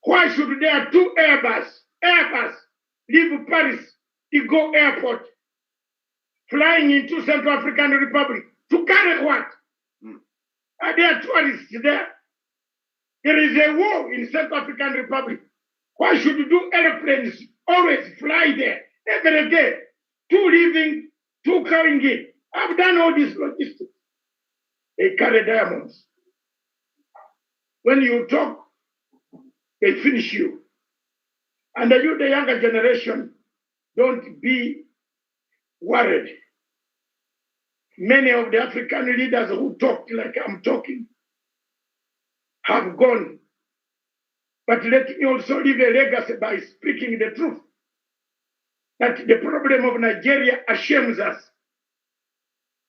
Why should there two Airbus leave Paris, Igo Airport, flying into Central African Republic to carry what? Are there tourists there? There is a war in Central African Republic. Why should two airplanes always fly there every day? Two leaving, two coming in. I've done all this logistics. They carry diamonds. When you talk, they finish you. And you, the younger generation, don't be worried. Many of the African leaders who talk like I'm talking have gone. But let me also leave a legacy by speaking the truth. That the problem of Nigeria ashames us.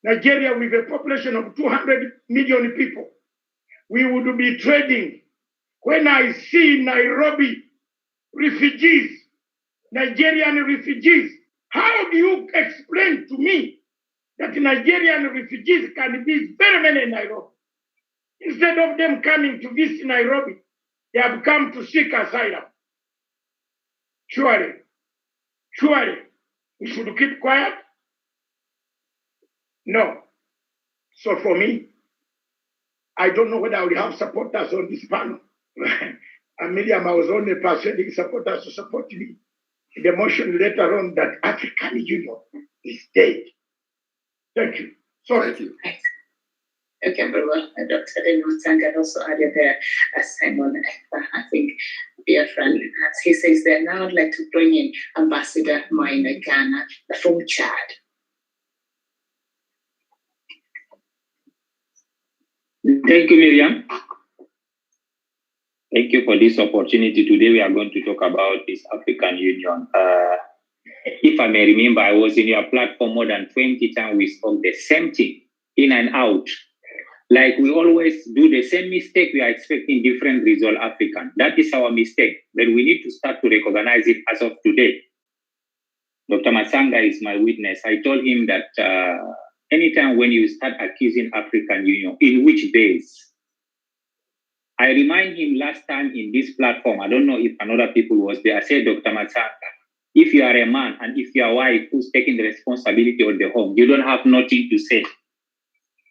Nigeria, with a population of 200 million people, we would be trading. When I see Nairobi refugees, Nigerian refugees, how do you explain to me that Nigerian refugees can be very many in Nairobi? Instead of them coming to visit Nairobi, they have come to seek asylum. Surely, we should keep quiet? No. So for me, I don't know whether I will have supporters on this panel. And Miriam, I was only persuading supporters to support me. The motion later on that African Union is dead. Thank you. Sorry. Thank you. Okay, very well. Dr. MATSANGA also added there, Simon EKPA, I think, dear friend, as he says there, now I'd like to bring in Ambassador Maina Ghana from Chad. Thank you, Miriam. Thank you for this opportunity. Today we are going to talk about this African Union. If I may remember, I was in your platform more than 20 times. We spoke the same thing, in and out. Like we always do the same mistake, we are expecting different result African. That is our mistake, but we need to start to recognize it as of today. Dr. MATSANGA is my witness. I told him that anytime when you start accusing African Union, in which base? I remind him last time in this platform, I don't know if another people was there, I said, Dr. MATSANGA, if you are a man and if your wife who's taking the responsibility of the home, you don't have nothing to say.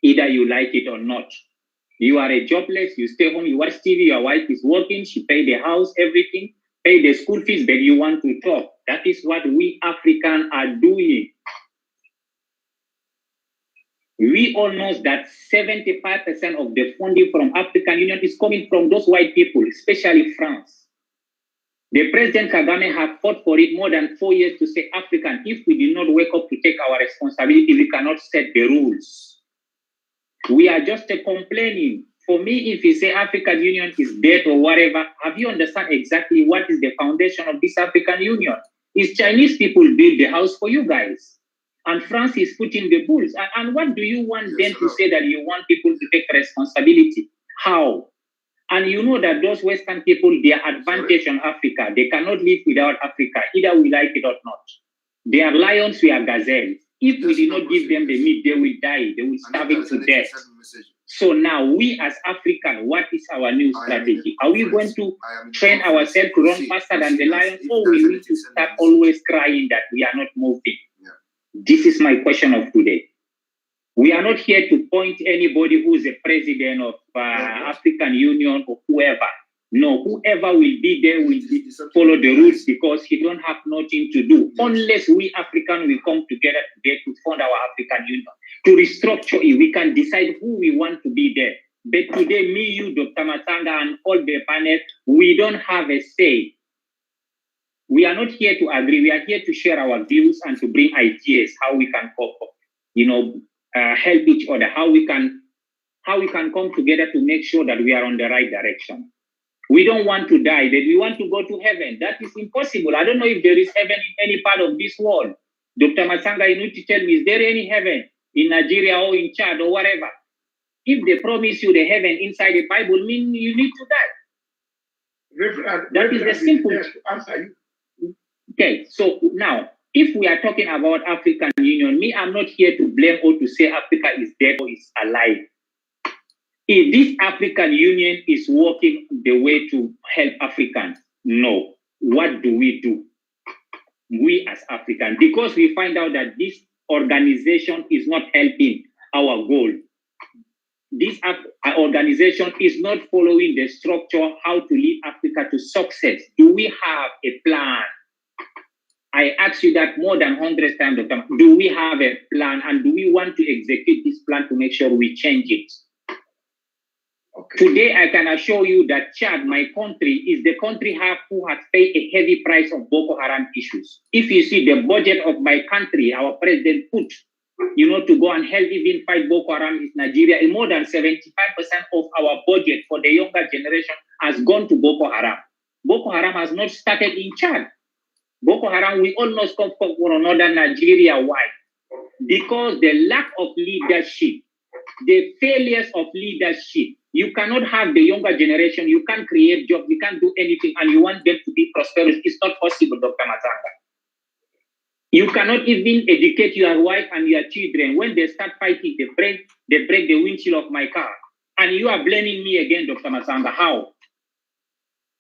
Either you like it or not. You are a jobless, you stay home, you watch TV, your wife is working, she pay the house, everything, pay the school fees, but you want to talk. That is what we Africans are doing. We all know that 75% of the funding from African Union is coming from those white people, especially France. The President Kagame have fought for it more than 4 years to say, African, if we did not wake up to take our responsibility, we cannot set the rules. We are just complaining. For me, if you say African Union is dead or whatever, have you understand exactly what is the foundation of this African Union? It's Chinese people build the house for you guys. And France is putting the bulls. And what do you want them to say that you want people to take responsibility? How? And you know that those Western people, their advantage on Africa, they cannot live without Africa, either we like it or not. They are lions, we are gazelles. If we did not give them the meat, they will die. They will starve to death. So now we as Africans, what is our new strategy? Are we going to train ourselves to run faster than the lions, or we need to start always crying that we are not moving? This is my question of today. We are not here to point anybody who is a president of African Union or whoever. No, whoever will be there will follow the rules because he don't have nothing to do. Unless we Africans will come together today to fund our African Union, to restructure it, we can decide who we want to be there. But today, me, you, Dr. Matsanga, and all the panel, we don't have a say. We are not here to agree. We are here to share our views and to bring ideas how we can help each other. How we can come together to make sure that we are on the right direction. We don't want to die, but we want to go to heaven. That is impossible. I don't know if there is heaven in any part of this world. Dr. Matsanga, you need to tell me, is there any heaven in Nigeria or in Chad or whatever? If they promise you the heaven inside the Bible, mean you need to die. That is the simple answer. Okay, so now, if we are talking about African Union, I'm not here to blame or to say Africa is dead or is alive. If this African Union is working the way to help Africans, no. What do? We as Africans, because we find out that this organization is not helping our goal. This organization is not following the structure how to lead Africa to success. Do we have a plan? I asked you that more than 100 times, Dr. Do we have a plan, and do we want to execute this plan to make sure we change it? Okay. Today, I can assure you that Chad, my country, is the country who has paid a heavy price of Boko Haram issues. If you see the budget of my country, our president put, to go and help even fight Boko Haram is Nigeria, and more than 75% of our budget for the younger generation has gone to Boko Haram. Boko Haram has not started in Chad. Boko Haram, we almost come from northern Nigeria. Why? Because the lack of leadership, the failures of leadership. You cannot have the younger generation. You can't create jobs. You can't do anything, and you want them to be prosperous. It's not possible, Dr. Matsanga. You cannot even educate your wife and your children. When they start fighting, they break the windshield of my car. And you are blaming me again, Dr. Matsanga. How?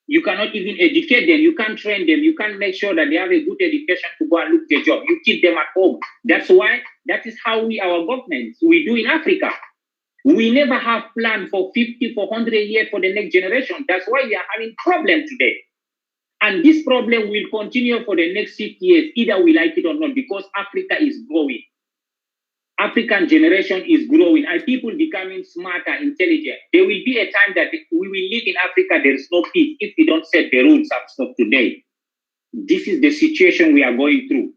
You cannot even educate them. You can't train them. You can't make sure that they have a good education to go and look their job. You keep them at home. That's why, that is how our governments, we do in Africa. We never have planned for 50, for 100 years for the next generation. That's why we are having problem today. And this problem will continue for the next 50 years, either we like it or not, because Africa is growing. African generation is growing, and people becoming smarter, intelligent. There will be a time that we will live in Africa, there is no peace if we don't set the rules of today. This is the situation we are going through.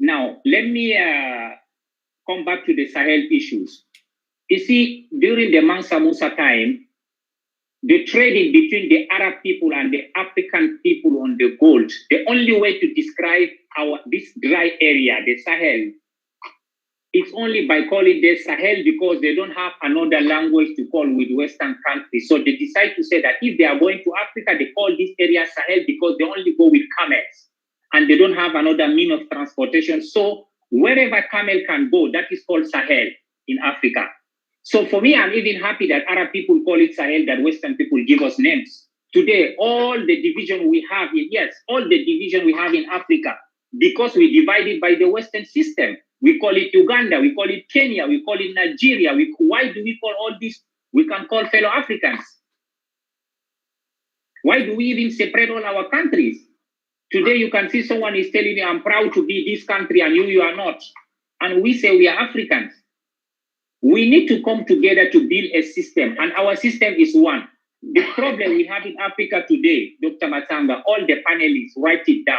Now, let me come back to the Sahel issues. You see, during the Mansa Musa time, the trading between the Arab people and the African people on the gold, the only way to describe this dry area, the Sahel, it's only by calling the Sahel because they don't have another language to call with Western countries. So they decide to say that if they are going to Africa, they call this area Sahel because they only go with camels and they don't have another mean of transportation. So wherever camel can go, that is called Sahel in Africa. So for me, I'm even happy that Arab people call it Sahel, that Western people give us names. Today, all the division we have in Africa, because we divided by the Western system. We call it Uganda, we call it Kenya, we call it Nigeria. Why do we call all this? We can call fellow Africans. Why do we even separate all our countries? Today, you can see someone is telling you, I'm proud to be this country, and you are not. And we say we are Africans. We need to come together to build a system, and our system is one. The problem we have in Africa today, Dr. Matsanga, all the panelists, write it down.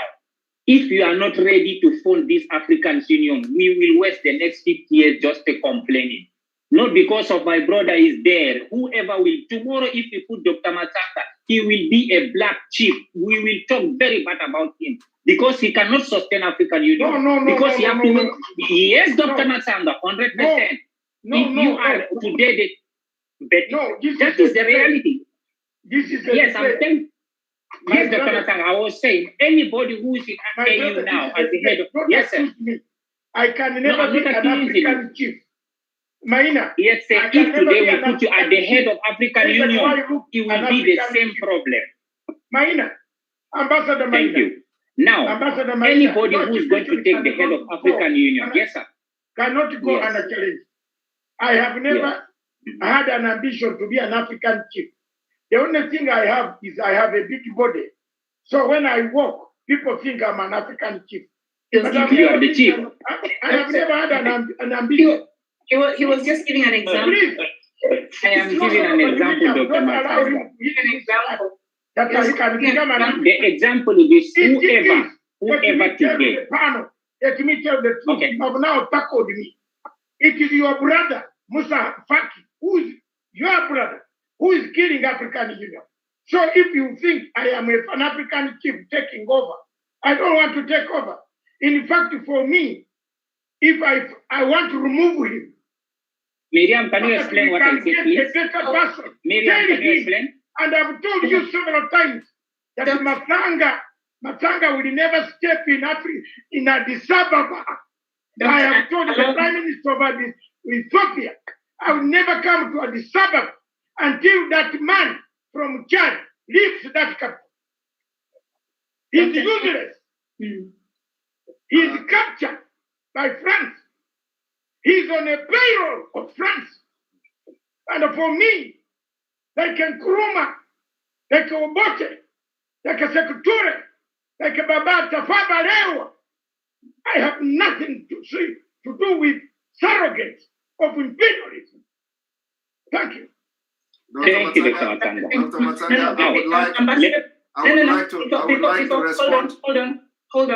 If you are not ready to fund this African Union, we will waste the next 50 years just complaining. Not because of my brother is there. Whoever will, tomorrow if we put Dr. Matsanga, he will be a black chief. We will talk very bad about him because he cannot sustain African Union. Yes, Dr. Matsanga, 100%. You are today, that is the reality. Yes, I'm saying. Yes, Dr. Matsanga, I was saying, anybody who is in AU now as the head of... Yes, sir. I can never be an African chief. Maina. Yes, sir. If today we put you at the head of African Union, it will be the same problem. Maina. Ambassador Maina. Thank you. Now, anybody who is going to take the head of African Union, yes, sir. Cannot go unchallenged. I have never had an ambition to be an African chief. The only thing I have is I have a big body. So when I walk, people think I'm an African chief. But you are the chief. I have never had an ambition. He was just giving an example. I am giving an example, Dr. Matsanga. That I can become an The example is whoever today. Let me tell the truth. You have now tackled me. It is your brother, Musa Faki, who is your brother, who is killing African Union. So if you think I am an African chief taking over, I don't want to take over. In fact, for me, if I want to remove him. Miriam, can you explain what I said, please? Miriam, can you explain? And I've told you several times that Matsanga will never step in Addis Ababa. I have told the Prime Minister of Ethiopia, I will never come to Addis Ababa until that man from Chad leaves that country. He's useless. He's captured by France. He's on a payroll of France. And for me, like a Nkrumah, like a Obote, like a Sekou, like a Baba Tafawa Balewa, I have nothing to do with surrogates of imperialism. Thank you. Thank you, Dr. Matsanga. Dr. Matsanga, I would like to respond. Hold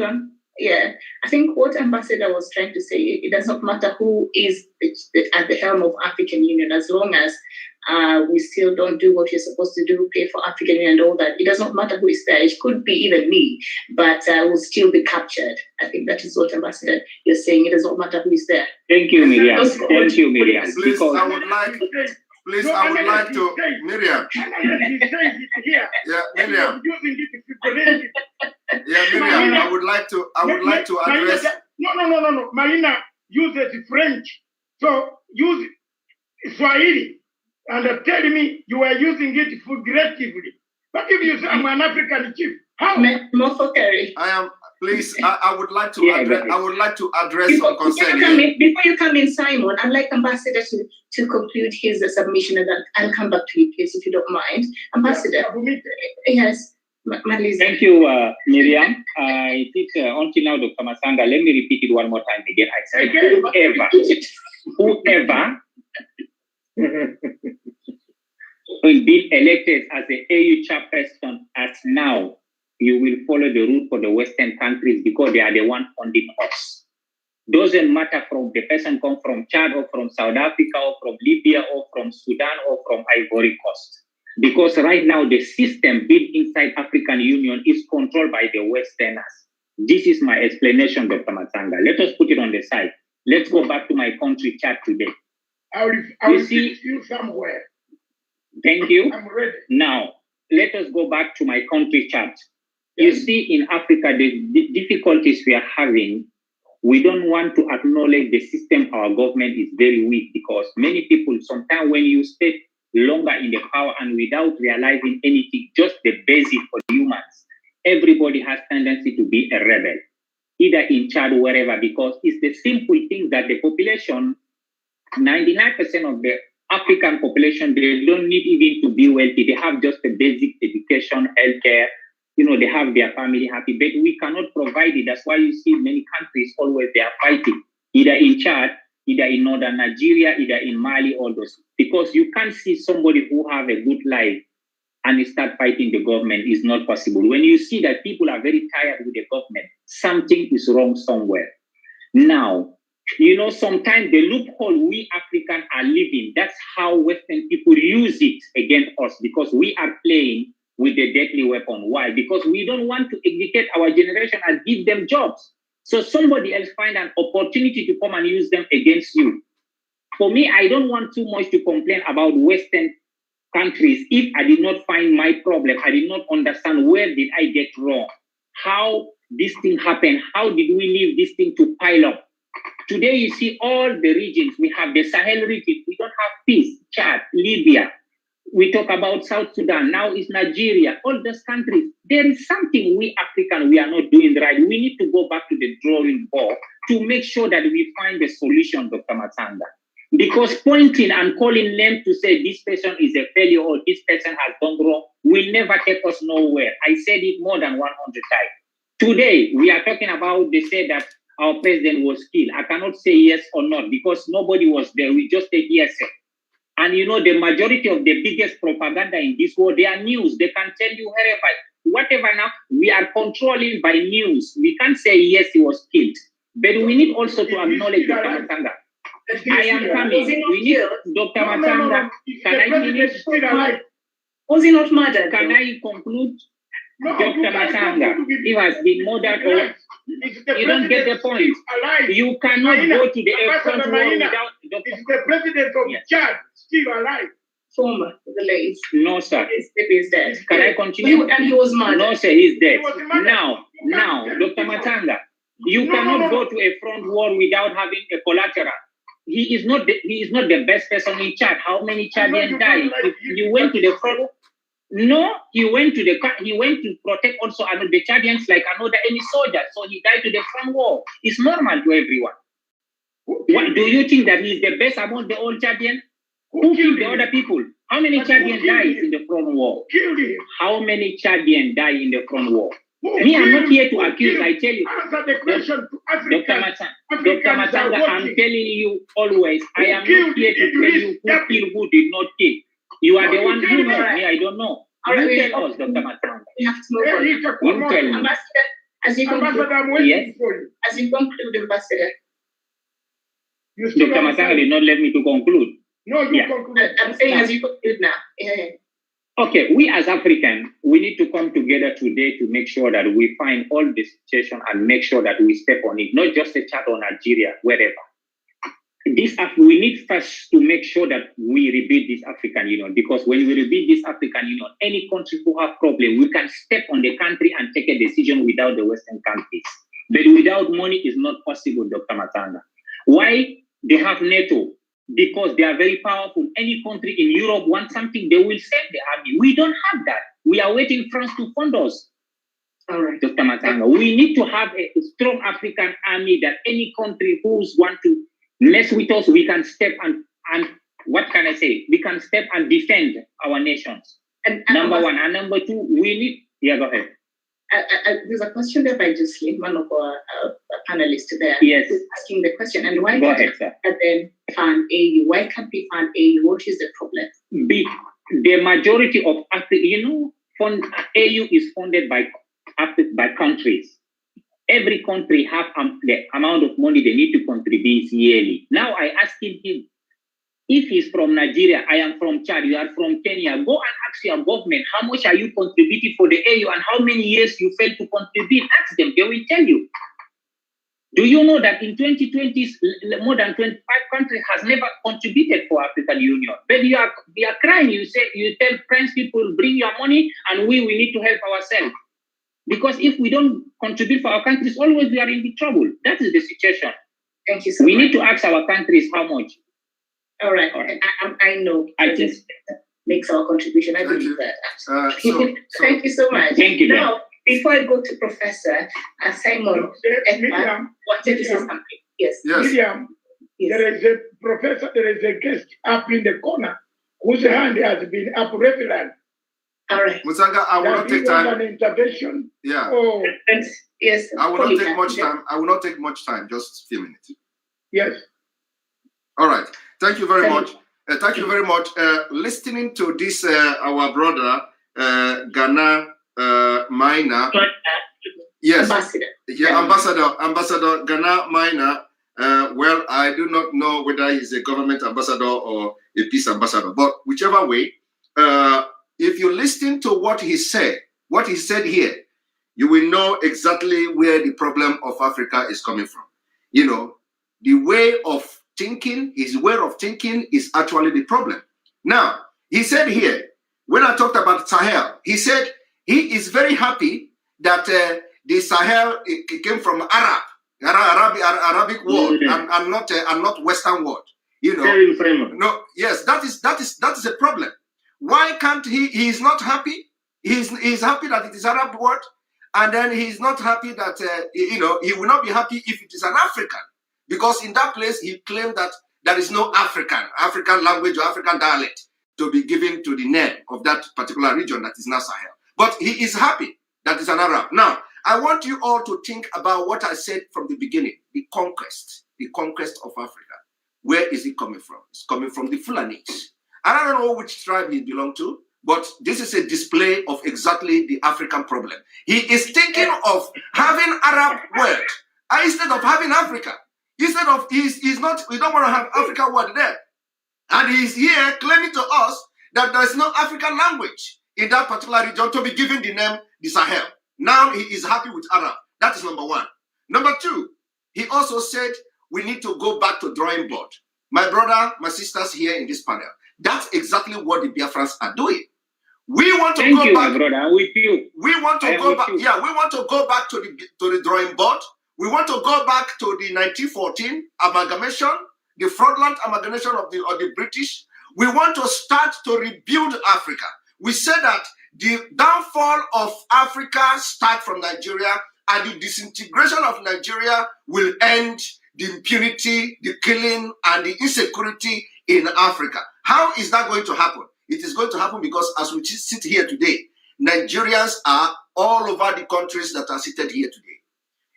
on. Yeah, I think what Ambassador was trying to say, it does not matter who is at the helm of African Union, as long as we still don't do what you're supposed to do, pay for African Union and all that. It does not matter who is there. It could be even me, but will still be captured. I think that is what Ambassador you're saying. It does not matter who is there. Thank you, Miriam. Thank you, Miriam. Please, I would like to, Miriam. Yeah, Miriam. Yeah, Miriam, I would like to address. No. Marina uses French, so use Swahili, and tell me you are using it figuratively. But if you say I'm an African chief, how? I am. Please, I would like to address. I would like to address some concern. Before you come in, Simon, I'd like Ambassador to conclude his submission, and then I'll come back to you, please, if you don't mind. Ambassador, yes. Thank you, Miriam. I think until now, Dr. Matsanga, let me repeat it one more time again. I said, whoever will be elected as the AU chairperson as now, you will follow the route for the Western countries because they are the one funding us. Doesn't matter from the person come from Chad or from South Africa or from Libya or from Sudan or from Ivory Coast. Because right now the system built inside African Union is controlled by the Westerners. This is my explanation, Dr. Matsanga. Let us put it on the side. Let's go back to my country Chad today. I will see you somewhere. Thank you. I'm ready. Now, let us go back to my country Chad. You see, in Africa, the difficulties we are having, we don't want to acknowledge the system. Our government is very weak because many people, sometimes when you stay longer in the power and without realizing anything, just the basic for humans, everybody has tendency to be a rebel, either in Chad or wherever, because it's the simple things that the population, 99% of the African population, they don't need even to be wealthy. They have just the basic education, healthcare, they have their family happy, but we cannot provide it. That's why you see many countries always they are fighting, either in Chad, either in northern Nigeria, either in Mali, all those. Because you can't see somebody who have a good life and start fighting the government is not possible. When you see that people are very tired with the government, something is wrong somewhere. Now, you know, sometimes the loophole we Africans are living, that's how Western people use it against us, because we are playing with the deadly weapon. Why? Because we don't want to educate our generation and give them jobs. So somebody else find an opportunity to come and use them against you. For me, I don't want too much to complain about Western countries if I did not find my problem. I did not understand where did I get wrong, how this thing happened, how did we leave this thing to pile up. Today, you see all the regions. We have the Sahel region. We don't have peace. Chad, Libya. We talk about South Sudan. Now it's Nigeria. All those countries. There is something we Africans, we are not doing right. We need to go back to the drawing board to make sure that we find the solution, Dr. Matsanga. Because pointing and calling them to say this person is a failure or this person has done wrong will never take us nowhere. I said it more than 100 times. Today, we are talking about, they say that our president was killed. I cannot say yes or not because nobody was there. We just say yes. And you know, the majority of the biggest propaganda in this world, they are news. They can tell you wherever, whatever now, we are controlling by news. We can't say yes, he was killed. But we need also to acknowledge Dr. Matsanga. I am coming. We need Dr. Matsanga. Can I finish? Was he not murdered? Can I conclude? Dr. Matsanga, he has been murdered. You don't get the point. You cannot go to the front war without Dr. Is the president of Chad still alive? Former, the late. No, sir. He's dead. Can I continue? And he was murdered. No, sir, he's dead. Now, Dr. Matsanga, you cannot go to a front war without having a collateral. He is not the best person in Chad. How many Chadians died? You went to the front. No, he went to protect also the Chadians like any soldier. So he died to the front war. It's normal to everyone. What, do you think that he's the best among the old Chadians? Who killed the other people? How many Chadians died in the front war? How many Chadians died in the front war? Me, I'm not here to accuse. I tell you, Dr. Matsanga, I'm telling you always, I am not here to tell you who killed, who did not kill. You are the one who knows. Me, I don't know. You tell us, Dr. Matsanga. We have to move on. You tell me. Ambassador, as you conclude, yes. As you conclude, Ambassador. Dr. Matsanga did not let me to conclude. No, you conclude. I'm saying as you conclude now. Yeah. Okay, we as Africans, we need to come together today to make sure that we find all the situation and make sure that we step on it, not just a Chad or Nigeria, wherever. We need first to make sure that we rebuild this African Union, because when we rebuild this African Union, any country who have problem, we can step on the country and take a decision without the Western countries. But without money, it's not possible, Dr. Matsanga. Why? They have NATO. Because they are very powerful. Any country in Europe wants something, they will send the army. We don't have that. We are waiting for France to fund us. All right. Dr. Matsanga, we need to have a strong African army that any country who want to mess with us, we can step and what can I say? We can step and defend our nations. And number one. And number two, we need, go ahead. There's a question there by Jocelyn, one of our panelists there. Yes. Who's asking the question. And why can't we fund AU? Why can't we fund AU? What is the problem? The majority of Africa, AU is funded by countries. Every country have the amount of money they need to contribute yearly. Now I ask him, if he's from Nigeria, I am from Chad, you are from Kenya, go and ask your government, how much are you contributing for the AU and how many years you failed to contribute? Ask them, they will tell you. Do you know that in 2020, more than 25 countries has never contributed for African Union? But you are crying, you tell French people, bring your money and we need to help ourselves. Because if we don't contribute for our countries, always we are in the trouble. That is the situation. Thank you so much. We need to ask our countries how much. All right. I know. I think makes our contribution. I believe that. Thank you so much. Thank you. Now, before I go to Professor Simon, Miriam, wanted to say something. Yes. Miriam, there is a professor, there is a guest up in the corner whose hand has been up regularly. All right. Matsanga, I will not take time. An intervention. Yeah. Oh. Yes. I will not take much time. I will not take much time. Just a few minutes. Yes. All right. Thank you very much. Thank you very much. Listening to this, our brother, Ghana Minor. Yes. Ambassador. Yeah, Ambassador Ghana Minor. Well, I do not know whether he's a government ambassador or a peace ambassador, but whichever way, if you listen to what he said here, you will know exactly where the problem of Africa is coming from. You know, the way of thinking, his way of thinking is actually the problem. Now, he said here, when I talked about Sahel, he said he is very happy that the Sahel it came from Arabic world and not Western world. You know, no, yes, that is a problem. Why can't he is not happy? He's happy that it is Arab word, and then he's not happy that he will not be happy if it is an African, because in that place he claimed that there is no African language or African dialect to be given to the name of that particular region that is now Sahel. But he is happy that it's an Arab. Now, I want you all to think about what I said from the beginning, the conquest of Africa. Where is it coming from? It's coming from the Fulanis. I don't know which tribe he belonged to, but this is a display of exactly the African problem. He is thinking of having Arab word instead of having Africa. Instead of, we don't want to have African word there. And he's here claiming to us that there is no African language in that particular region to be given the name the Sahel. Now he is happy with Arab. That is number one. Number two, he also said we need to go back to drawing board. My brother, my sisters here in this panel, that's exactly what the Biafrans are doing. We want to go back. Brother, I'm with you. We want to go back. Yeah, we want to go back to the drawing board. We want to go back to the 1914 amalgamation, the fraudulent amalgamation of the British. We want to start to rebuild Africa. We said that the downfall of Africa starts from Nigeria, and the disintegration of Nigeria will end the impunity, the killing, and the insecurity in Africa. How is that going to happen? It is going to happen because as we sit here today, Nigerians are all over the countries that are seated here today.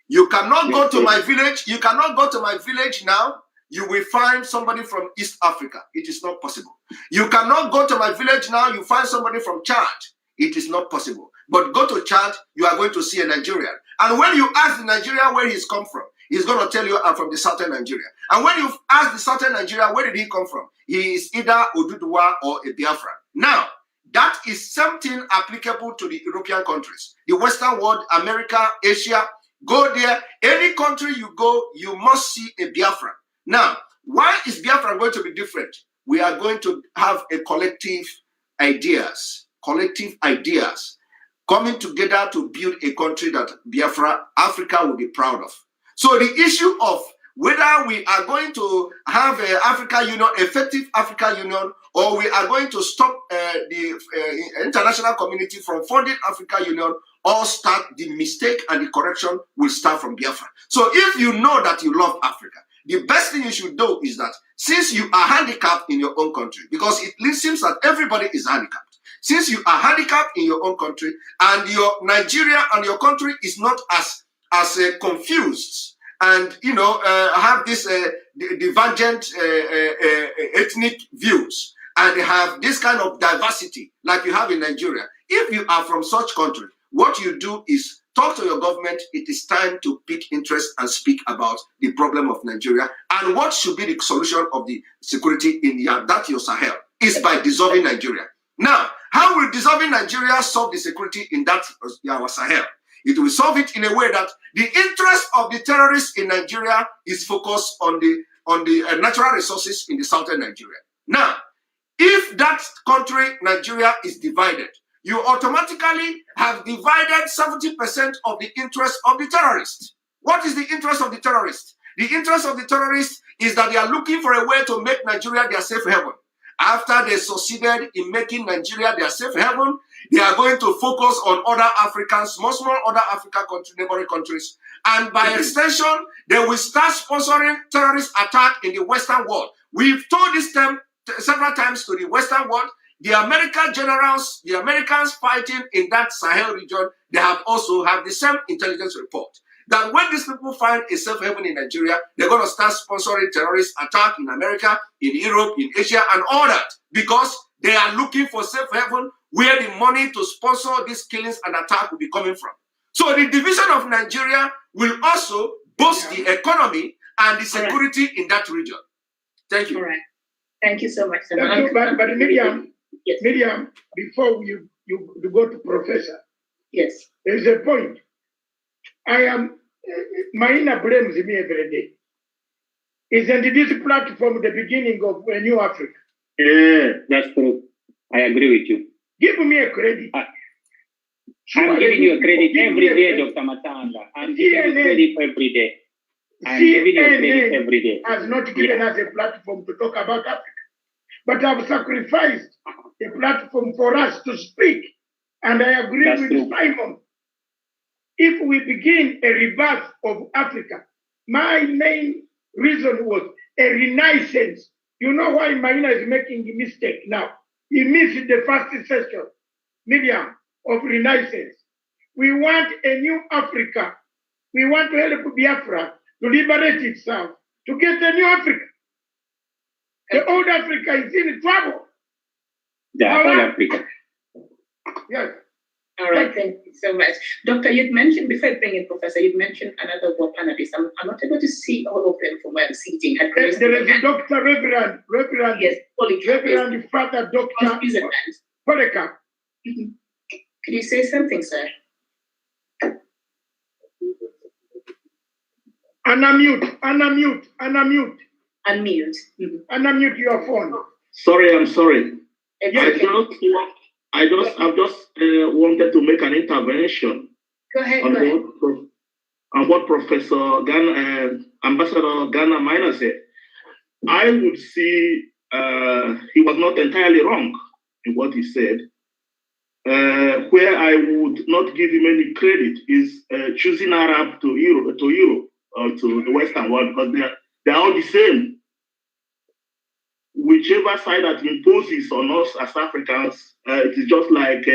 You cannot go to my village. You cannot go to my village now. You will find somebody from East Africa. It is not possible. You cannot go to my village now. You find somebody from Chad. It is not possible. But go to Chad, you are going to see a Nigerian. And when you ask the Nigerian where he's come from, he's going to tell you, I'm from the southern Nigeria. And when you ask the southern Nigeria, where did he come from? He is either Oduduwa or a Biafran. Now, that is something applicable to the European countries. The Western world, America, Asia, go there. Any country you go, you must see a Biafran. Now, why is Biafra going to be different? We are going to have a collective ideas coming together to build a country that Biafra, Africa will be proud of. So the issue of whether we are going to have an Africa Union, effective Africa Union, or we are going to stop the international community from funding Africa Union, all start the mistake and the correction will start from Biafra. So if you know that you love Africa, the best thing you should do is that since you are handicapped in your own country, because it seems that everybody is handicapped, since you are handicapped in your own country and your Nigeria and your country is not as confused and have this divergent ethnic views and have this kind of diversity like you have in Nigeria. If you are from such country, what you do is talk to your government. It is time to pick interest and speak about the problem of Nigeria and what should be the solution of the security in your Sahel is by dissolving Nigeria. Now, how will dissolving Nigeria solve the security in our Sahel? It will solve it in a way that the interest of the terrorists in Nigeria is focused on the natural resources in the southern Nigeria. Now, if that country, Nigeria, is divided, you automatically have divided 70% of the interest of the terrorists. What is the interest of the terrorists? The interest of the terrorists is that they are looking for a way to make Nigeria their safe haven. After they succeeded in making Nigeria their safe haven, they are going to focus on other Africans, small other African neighboring countries. And by extension, they will start sponsoring terrorist attack in the Western world. We've told this several times to the Western world. The American generals, the Americans fighting in that Sahel region, they have also have the same intelligence report. that when these people find a safe haven in Nigeria, they're going to start sponsoring terrorist attack in America, in Europe, in Asia, and all that, because they are looking for safe haven where the money to sponsor these killings and attack will be coming from. So the division of Nigeria will also boost the economy and the security in that region. Thank you. All right. Thank you so much. But Miriam, yes. Miriam, before you go to Professor, yes, there's a point. Maina blames me every day. Isn't this platform the beginning of a new Africa? Yeah, that's true. I agree with you. Give me a credit. I'm giving you a credit every day, Dr. Matsanga. I'm giving you credit every day. I'm giving you credit every day. Has not given us a platform to talk about Africa, but have sacrificed a platform for us to speak. And I agree with Simon. If we begin a rebirth of Africa, my main reason was a renaissance. You know why Maina is making a mistake now? He missed the first session, Miriam, of renaissance. We want a new Africa. We want to help Biafra to liberate itself, to get a new Africa. The old Africa is in trouble. The old Africa. Yes. All right, thank you so much. Doctor, you'd mentioned, before I bring in Professor, you'd mentioned another war panelist. I'm not able to see all of them from where I'm sitting. There is Dr. Reverend, yes, Reverend Father Dr. Polycarp. Could you say something, sir? Unmute. Unmute your phone. Sorry, I'm sorry. Exactly. I've just wanted to make an intervention. Go ahead. On what Professor Ambassador Ghana Minor said. I would see he was not entirely wrong in what he said. Where I would not give him any credit is choosing Arab to Europe or to the Western world, because they're all the same. Whichever side that imposes on us as Africans, it is just like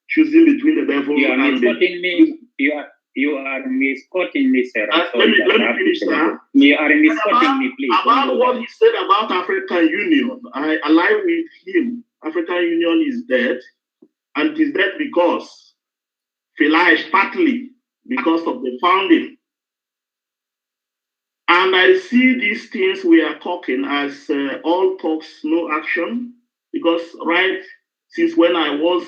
choosing between the devil and the... You are misquoting me, sir. Let me finish that. You are misquoting me, please. About what he said about African Union, I align with him. African Union is dead, and it is dead because partly because of the founding. And I see these things we are talking as all talks, no action, because right since when I was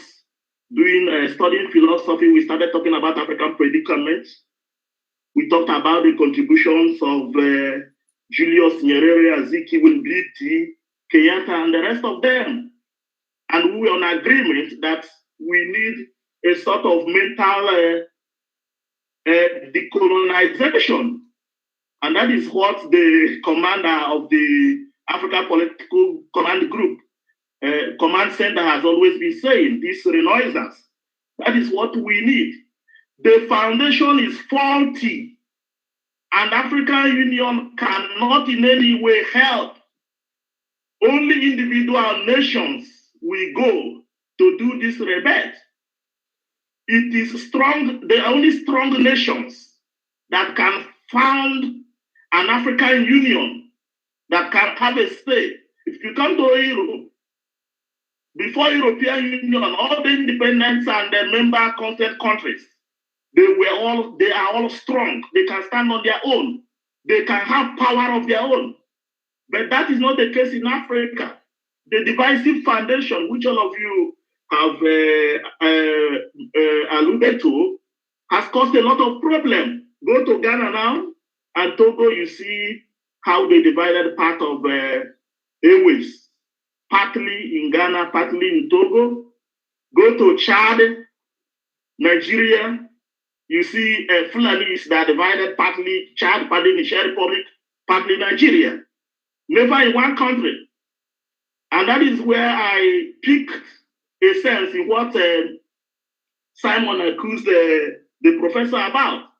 studying philosophy, we started talking about African predicaments. We talked about the contributions of Julius Nyerere, Azikiwe, Mbiti, Kenyatta, and the rest of them. And we were on agreement that we need a sort of mental decolonization. And that is what the commander of the African Political Command Group, Command Center, has always been saying, this renaissance. That is what we need. The foundation is faulty, and African Union cannot in any way help. Only individual nations will go to do this rebirth. It is strong, the only strong nations that can found an African Union that can have a say. If you come to Europe, before European Union, all the independents and the member consent countries, they are all strong. They can stand on their own. They can have power of their own. But that is not the case in Africa. The divisive foundation, which all of you have alluded to, has caused a lot of problems. Go to Ghana now, and Togo, you see how they divided part of airways, partly in Ghana, partly in Togo. Go to Chad, Nigeria, you see Fulanis that divided partly Chad, partly Niger Republic, partly Nigeria. Never in one country. And that is where I picked a sense in what Simon accused the professor about.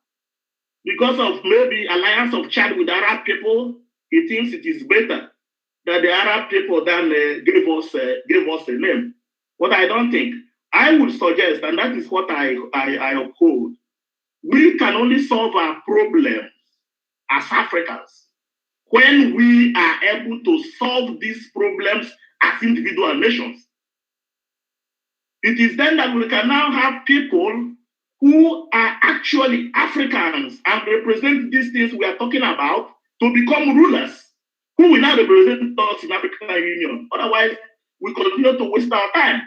Because of maybe alliance of Chad with Arab people, he thinks it is better that the Arab people then gave us a name. What I don't think. I would suggest, and that is what I uphold, we can only solve our problems as Africans when we are able to solve these problems as individual nations. It is then that we can now have people who are actually Africans and represent these things we are talking about to become rulers who will now represent us in African Union. Otherwise, we continue to waste our time.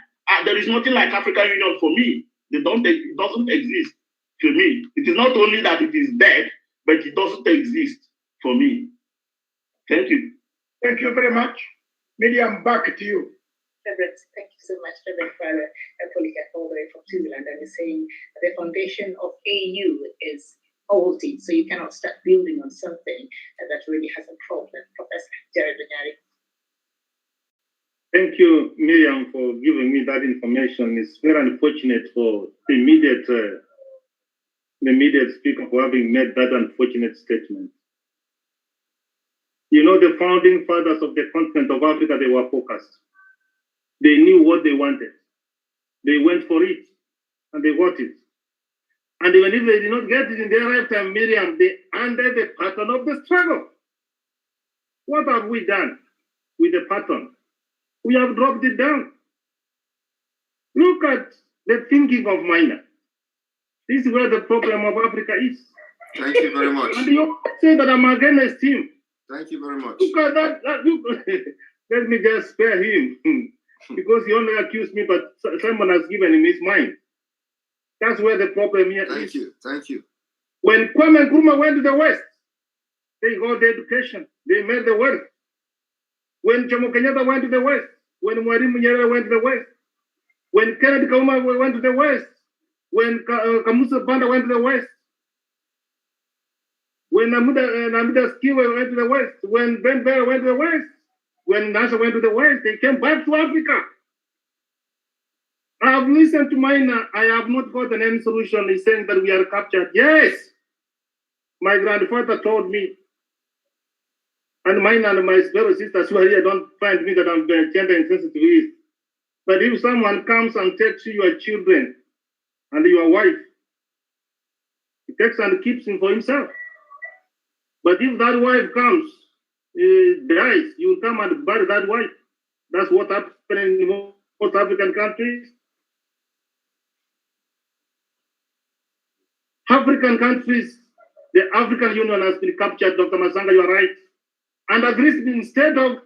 There is nothing like African Union for me. It doesn't exist for me. It is not only that it is dead, but it doesn't exist for me. Thank you. Thank you very much. Miriam, back to you. Reverend, thank you so much, Reverend Father Polycarp, all the way from Switzerland, and is saying the foundation of AU is faulty, so you cannot start building on something that really has a problem. Professor Jared Bunyari. Thank you, Miriam, for giving me that information. It's very unfortunate for the immediate speaker for having made that unfortunate statement. You know, the founding fathers of the continent of Africa, they were focused. They knew what they wanted. They went for it, and they got it. And even if they did not get it in their lifetime, Miriam, they under the pattern of the struggle. What have we done with the pattern? We have dropped it down. Look at the thinking of Minor. This is where the problem of Africa is. Thank you very much. And you say that I'm against him. Thank you very much. Look at that. Let me just spare him. Because he only accused me, but someone has given him his mind. That's where the problem here is. Thank you. When Kwame Nkrumah went to the West, they got the education. They made the wealth. When Jomo Kenyatta went to the West, when Mwalimu Nyerere went to the West, when Kennedy Kauma went to the West, when Kamusa Banda went to the West, when Namida Skiwe went to the West, when Ben Bear went to the West, when NASA went to the West, they came back to Africa. I have listened to Minor. I have not gotten any solution. He's saying that we are captured. Yes, my grandfather told me, and Minor and my fellow sisters who are here don't find me that I'm gender insensitive. But if someone comes and takes your children and your wife, he takes and keeps him for himself. But if that wife comes, dies, you will come and bury that wife. That's what happens in most African countries. African countries, the African Union has been captured, Dr. Matsanga, you are right. And at least instead of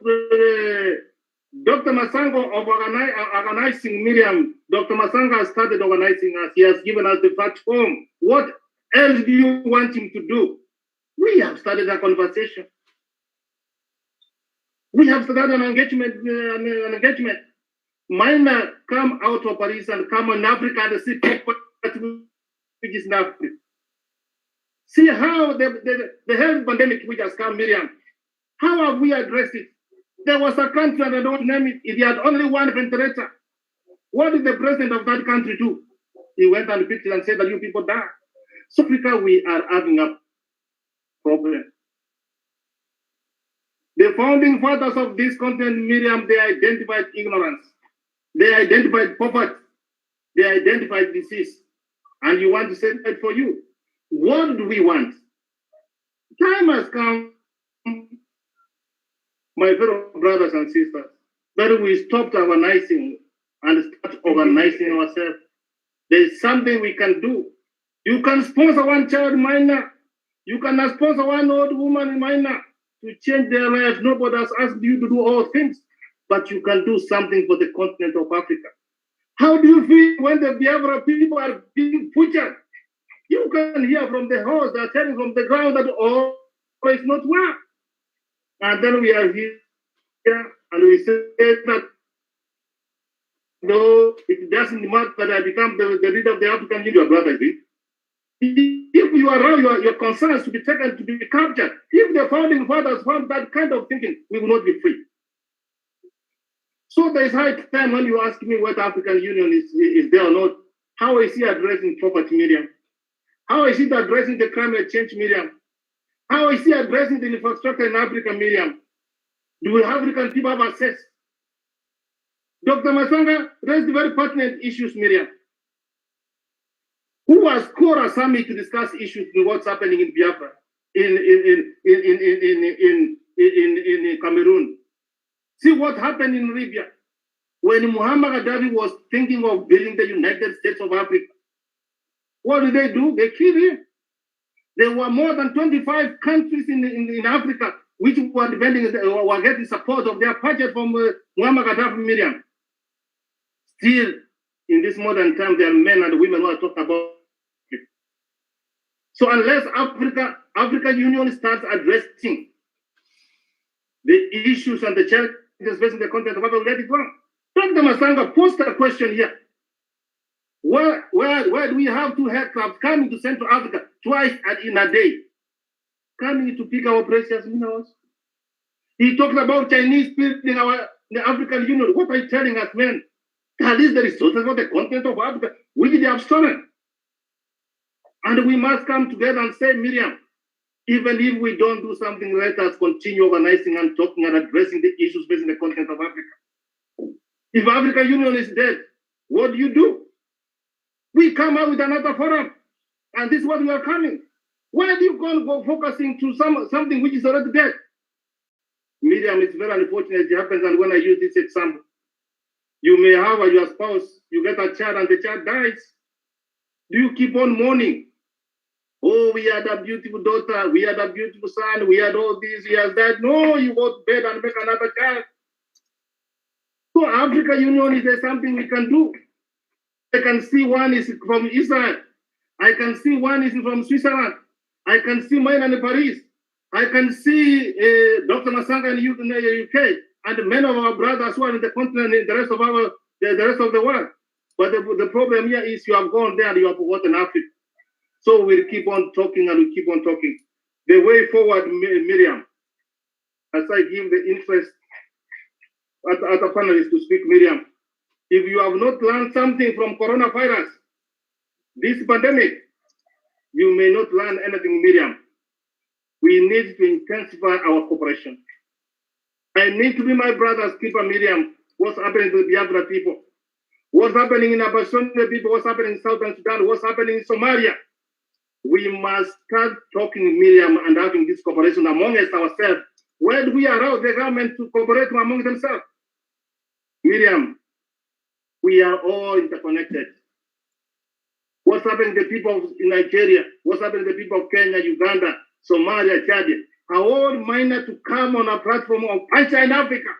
Dr. Matsanga of organizing Miriam, Dr. Matsanga has started organizing us. He has given us the platform. What else do you want him to do? We have started a conversation. We have started an engagement. Minor come out of Paris and come in Africa and see which is in Africa. See how the health pandemic which has come, Miriam, how have we addressed it? There was a country, and I don't name it, it had only one ventilator. What did the president of that country do? He went and picked it and said that you people die. So Africa, we are having a problem. The founding fathers of this continent, Miriam, they identified ignorance. They identified poverty. They identified disease. And you want to say that for you. What do we want? Time has come, my fellow brothers and sisters, that we stop organizing and start organizing ourselves. There is something we can do. You can sponsor one child minor. You can sponsor one old woman minor to change their lives. Nobody has asked you to do all things, but you can do something for the continent of Africa. How do you feel when the Biafra people are being butchered? You can hear from the host, they're telling from the ground that all is not well. And then we are here and we say that no, it doesn't matter that I become the leader of the African Union, brother. If you are wrong, your concerns to be taken to be captured. If the founding fathers found that kind of thinking, we will not be free. So there is high time when you ask me whether African Union is there or not. How is he addressing poverty, Miriam? How is he addressing the climate change, Miriam? How is he addressing the infrastructure in Africa, Miriam? Do African people have access? Dr. Matsanga raised very pertinent issues, Miriam. Who has called a summit to discuss issues in what's happening in Biafra, in Cameroon? See what happened in Libya when Muammar Gaddafi was thinking of building the United States of Africa. What did they do? They killed him. There were more than 25 countries in Africa which were were getting support of their budget from Muammar Gaddafi, Miriam. Still, in this modern time, there are men and women who are talking about it. So unless African Union starts addressing the issues and the challenges facing the continent of Africa, we'll get it wrong. Dr. Masanga posed a question here. Where do we have two aircraft coming to Central Africa twice in a day, coming to pick our precious minerals? He talked about Chinese building the African Union. What are you telling us, man? That is the resources of the continent of Africa, which they have stolen. And we must come together and say, Miriam, even if we don't do something, let us continue organizing and talking and addressing the issues facing the continent of Africa. If African Union is dead, what do? We come out with another forum, and this is what we are coming. Why do you go focusing to something which is already dead? Miriam, it's very unfortunate it happens, and when I use this example, you may have your spouse, you get a child, and the child dies. Do you keep on mourning? Oh, we had a beautiful daughter, we had a beautiful son, we had all this, we had that. No, you go to bed and make another child. So African Union, is there something we can do? I can see one is from Israel. I can see one is from Switzerland. I can see mine in Paris. I can see Dr. Masanga in the UK, and many of our brothers who are in the continent, in the rest of the world. But the problem here is you have gone there and you have forgotten Africa. So we'll keep on talking and we keep on talking. The way forward, Miriam, as I give the interest at the panelists to speak, Miriam, if you have not learned something from coronavirus, this pandemic, you may not learn anything, Miriam. We need to intensify our cooperation. I need to be my brother's keeper, Miriam. What's happening to the Biafra people? What's happening in Abasonde people? What's happening in Southern Sudan? What's happening in Somalia? We must start talking, Miriam, and having this cooperation among ourselves. Where do we allow the government to cooperate among themselves? Miriam, we are all interconnected. What's happening to the people in Nigeria? What's happening to the people of Kenya, Uganda, Somalia, Chad? Are all minded to come on a platform of Pancha in Africa.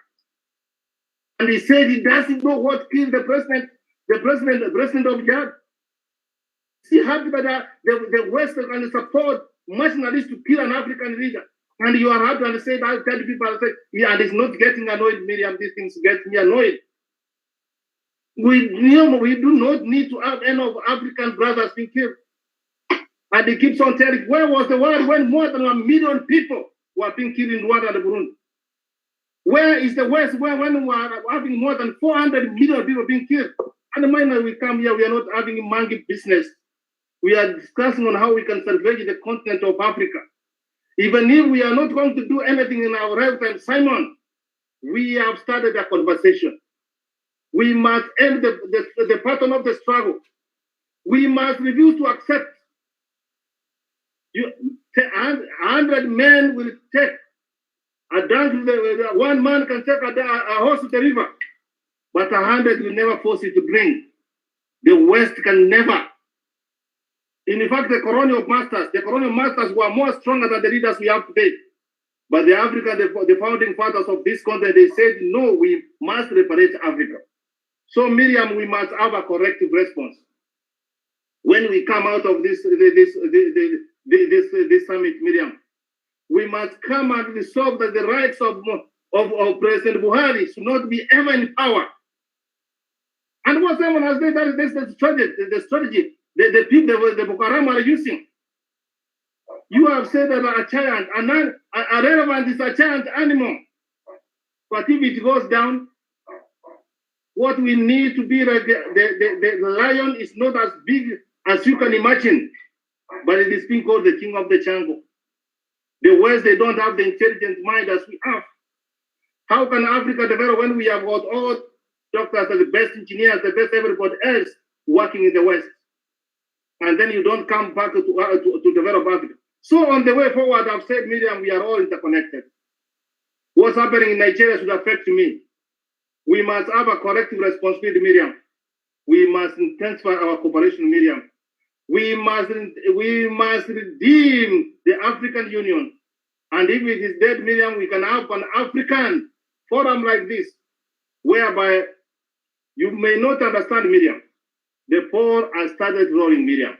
And he said he doesn't know what killed the president of Chad. See happy that the West can support nationalists to kill an African leader. And you are happy and say that, tell people, yeah, and it's not getting annoyed, Miriam, these things get me annoyed. We do not need to have any of African brothers being killed. And he keeps on telling, where was the world when more than 1 million people were being killed in Rwanda and Burundi? Where is the West when we are having more than 400 million people being killed? And the moment we come here, we are not having a monkey business. We are discussing on how we can salvage the continent of Africa. Even if we are not going to do anything in our lifetime, Simon, we have started a conversation. We must end the pattern of the struggle. We must refuse to accept. 100 men will take a donkey. One man can take a horse to the river, but 100 will never force it to drink. The West can never. In fact, the colonial masters were more stronger than the leaders we have today. But the the founding fathers of this continent, they said, no, we must liberate Africa. So, Miriam, we must have a corrective response. When we come out of this summit, Miriam, we must come and resolve that the rights of President Buhari should not be ever in power. And what someone has said, that is the strategy the people, the Boko Haram are using. You have said that a giant, a relevant is a giant animal. But if it goes down, what we need to be like the lion is not as big as you can imagine, but it is being called the king of the jungle. The West, they don't have the intelligent mind as we have. How can Africa develop when we have got all doctors, the best engineers, the best everybody else working in the West? and then you don't come back to develop Africa. So on the way forward, I've said, Miriam, we are all interconnected. What's happening in Nigeria should affect me. We must have a collective responsibility, Miriam. We must intensify our cooperation, Miriam. We must redeem the African Union. And if it is dead, Miriam, we can have an African forum like this, whereby you may not understand, Miriam. The ball has started rolling, Miriam.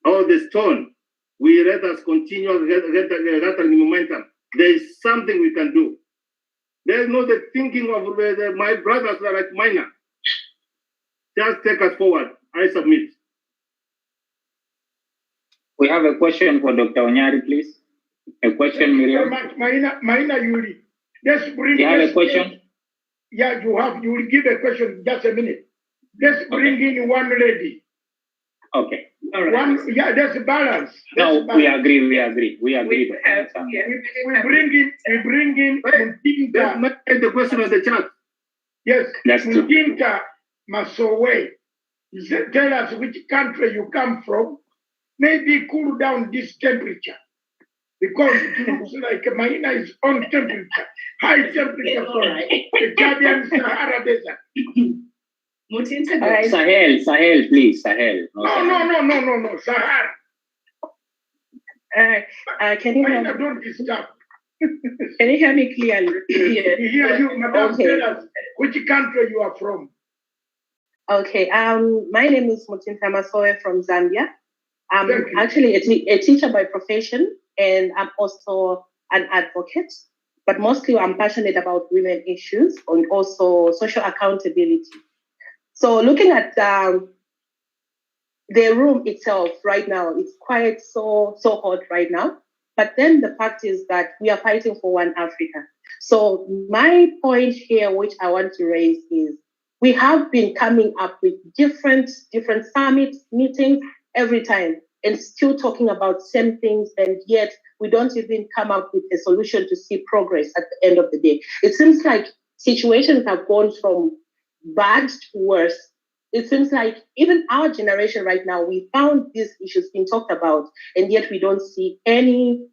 Or the stone. We let us continue gathering momentum. There is something we can do. There is no the thinking of my brothers are like mine. Just take us forward. I submit. We have a question for Dr. Onyari, please. A question, Miriam. Maina Yuri. Let's bring. You have a question? Yeah, you have. You will give a question. Just a minute. Let's bring in one lady. Okay. All right. There's a balance. No, we agree. We agree. We bring in Mutinka. The question of the chat. Yes, that's true. Mutinka Masowe. Tell us which country you come from. Maybe cool down this temperature. Because it looks like Maina is on temperature. High temperature from the Chadian Sahara Desert. Sahel, please, Sahel. No, Sahara. Can you hear me? Don't disturb. Can you hear me clearly? Yeah. We hear you, Madam. Okay. Tell us which country you are from. Okay. My name is Mutinta Masoe from Zambia. I'm actually a teacher by profession, and I'm also an advocate. But mostly, I'm passionate about women issues and also social accountability. So looking at the room itself right now, it's quite so hot right now. But then the fact is that we are fighting for one Africa. So my point here, which I want to raise, is we have been coming up with different summits, meetings every time, and still talking about same things, and yet we don't even come up with a solution to see progress at the end of the day. It seems like situations have gone from bad to worse. It seems like even our generation right now, we found these issues being talked about, and yet we don't see any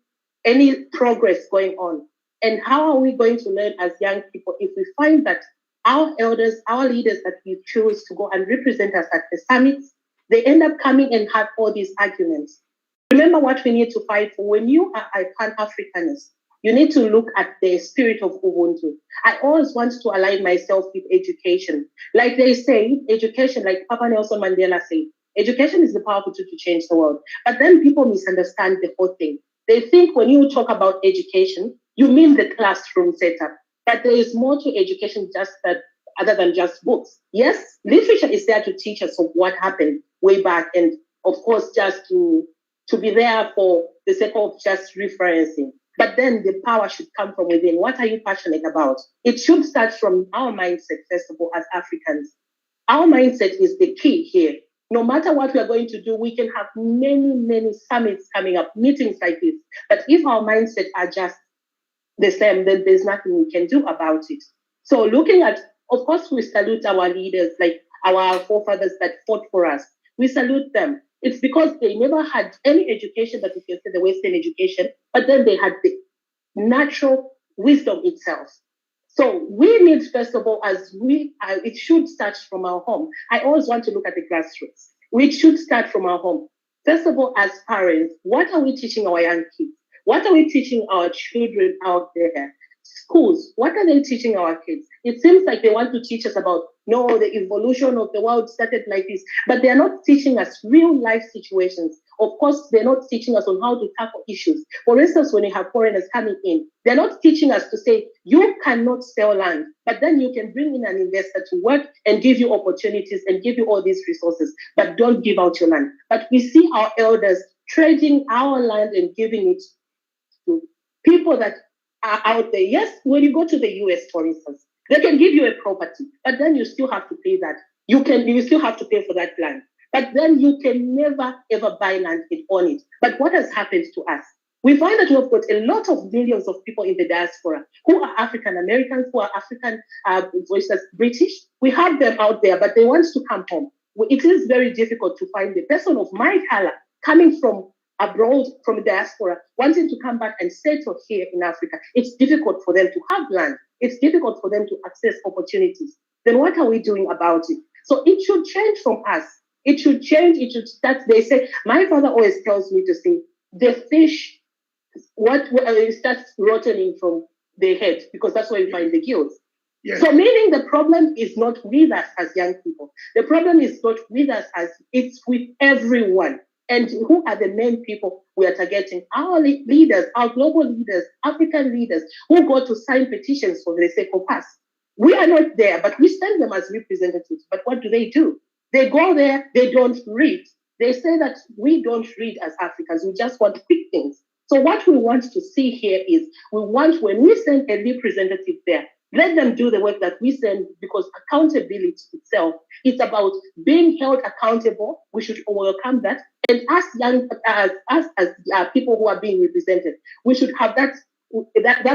progress going on. And how are we going to learn as young people if we find that our elders, our leaders that we choose to go and represent us at the summits, they end up coming and have all these arguments? Remember what we need to fight for. When you are a Pan-Africanist, you need to look at the spirit of Ubuntu. I always want to align myself with education. Like they say, education, like Papa Nelson Mandela said, education is the powerful tool to change the world. But then people misunderstand the whole thing. They think when you talk about education, you mean the classroom setup. But there is more to education other than just books. Yes, literature is there to teach us of what happened way back, and of course, just to be there for the sake of just referencing. But then the power should come from within. What are you passionate about? It should start from our mindset, first of all, as Africans. Our mindset is the key here. No matter what we are going to do, we can have many summits coming up, meetings like this. But if our mindset are just the same, then there's nothing we can do about it. So looking at, of course, we salute our leaders, like our forefathers that fought for us. We salute them. It's because they never had any education that we can say the Western education, but then they had the natural wisdom itself. So we need, first of all, it should start from our home. I always want to look at the grassroots. We should start from our home. First of all, as parents, what are we teaching our young kids? What are we teaching our children out there? Schools, what are they teaching our kids? It seems like they want to teach us about, no, the evolution of the world started like this, but they're not teaching us real life situations. Of course, they're not teaching us on how to tackle issues. For instance, when you have foreigners coming in, they're not teaching us to say, you cannot sell land, but then you can bring in an investor to work and give you opportunities and give you all these resources, but don't give out your land. But we see our elders trading our land and giving it to people that are out there. Yes, when you go to the US, for instance, they can give you a property, but then you still have to pay that. You still have to pay for that land. But then you can never, ever buy land and own it. But what has happened to us? We find that we've got a lot of millions of people in the diaspora who are African Americans, who are African versus British. We have them out there, but they want to come home. it is very difficult to find a person of my color coming from abroad, from diaspora, wanting to come back and settle here in Africa. It's difficult for them to have land. It's difficult for them to access opportunities. Then what are we doing about it? So it should change from us. It should change. It should start. They say, my father always tells me to say, the fish, it starts rotting from their head, because that's where you find the gills. Yes. So meaning the problem is not with us as young people. The problem is not with us it's with everyone. And who are the main people we are targeting? Our leaders, our global leaders, African leaders, who go to sign petitions for the sake of us. We are not there, but we send them as representatives. But what do? They go there, they don't read. They say that we don't read as Africans, we just want quick things. So what we want to see here is, when we send a representative there, let them do the work that we send, because accountability itself is about being held accountable. We should welcome that. And as people who are being represented, we should have that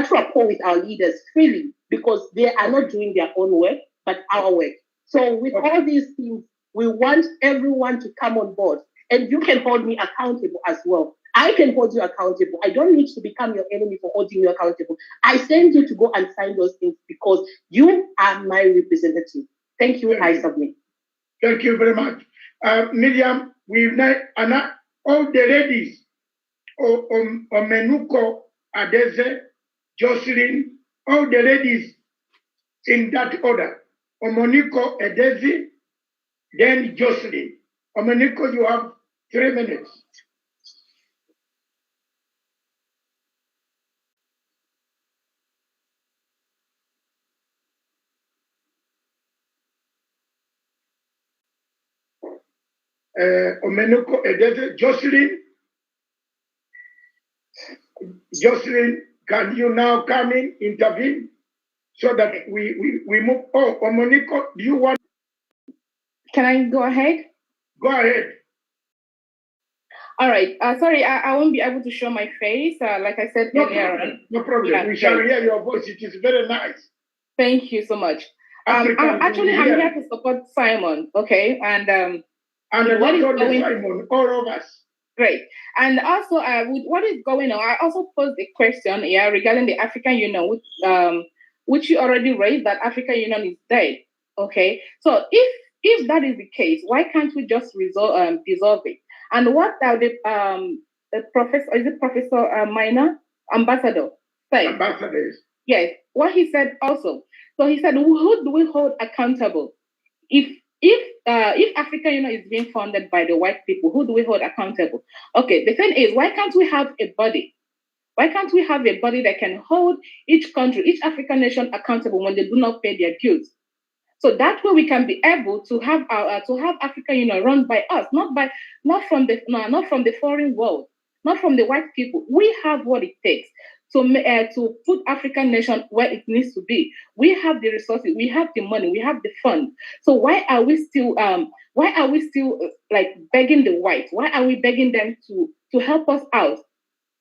rapport with our leaders freely, because they are not doing their own work, but our work. So with all these things, we want everyone to come on board. And you can hold me accountable as well. I can hold you accountable. I don't need to become your enemy for holding you accountable. I send you to go and sign those things because you are my representative. Thank you. I submit. Thank you very much. Miriam, all the ladies, Omenuko, Adeze, Jocelyn, all the ladies in that order. Omoniko, Adeze, then Jocelyn. Omeniko, you have 3 minutes. Omeniko, Edeze, Jocelyn, can you now come in, intervene, so that we move? Oh, Omeniko, do you want? Can I go ahead? Go ahead. All right. Sorry, I won't be able to show my face. Like I said earlier. No problem. Yeah, we shall hear your voice. It is very nice. Thank you so much. I'm here to support Simon. Okay, and what is going on? All of us. Great. And also, with what is going on, I also posed a question regarding the African Union, which you already raised, that African Union is dead. Okay. So if that is the case, why can't we just dissolve it? And what are the professor? Is it Professor Minor Ambassador said? Ambassadors. Yes. What he said also. So he said, who do we hold accountable? If African Union is being funded by the white people, who do we hold accountable? Okay, the thing is, why can't we have a body? Why can't we have a body that can hold each country, each African nation accountable when they do not pay their dues? So that way we can be able to have African Union run by us, not from the foreign world, not from the white people. We have what it takes to put African nation where it needs to be. We have the resources, we have the money, we have the fund. So why are we still like begging the whites? Why are we begging them to help us out?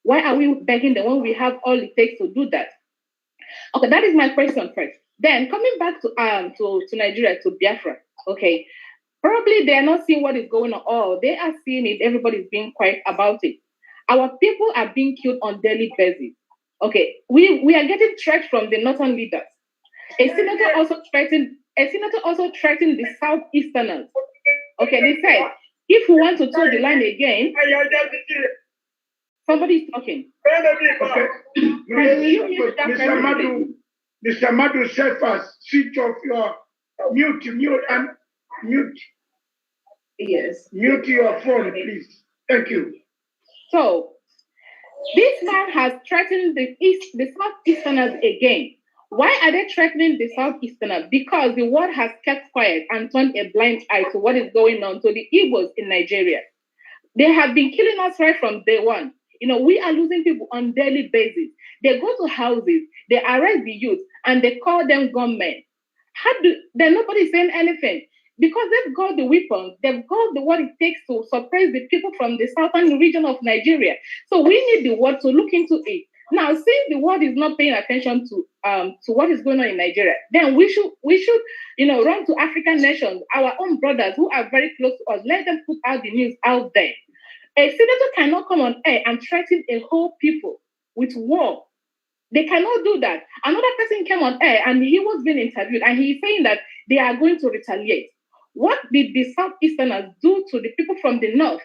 Why are we begging them when we have all it takes to do that? Okay, that is my question first. Then coming back to Nigeria, to Biafra, okay, probably they are not seeing what is going on, or they are seeing it, everybody's being quiet about it. Our people are being killed on daily basis. Okay, we are getting threats from the northern leaders. A senator also threatened the southeasterners. Okay, they said, if we want to toe the line again, somebody's talking. Okay. Mr. Madu said first, switch off your mute. Yes. Mute your phone, please. Thank you. So this man has threatened the southeasterners again. Why are they threatening the southeasterners? Because the world has kept quiet and turned a blind eye to what is going on to the Igbos in Nigeria. They have been killing us right from day one. We are losing people on daily basis. They go to houses, they arrest the youth, and they call them gunmen. Then nobody's saying anything? Because they've got the weapons, they've got what it takes to suppress the people from the southern region of Nigeria. So we need the world to look into it Now, since the world is not paying attention to what is going on in Nigeria, then we should run to African nations, our own brothers who are very close to us. Let them put out the news out there. A senator cannot come on air and threaten a whole people with war. They cannot do that. Another person came on air and he was being interviewed and he's saying that they are going to retaliate. What did the Southeasterners do to the people from the North?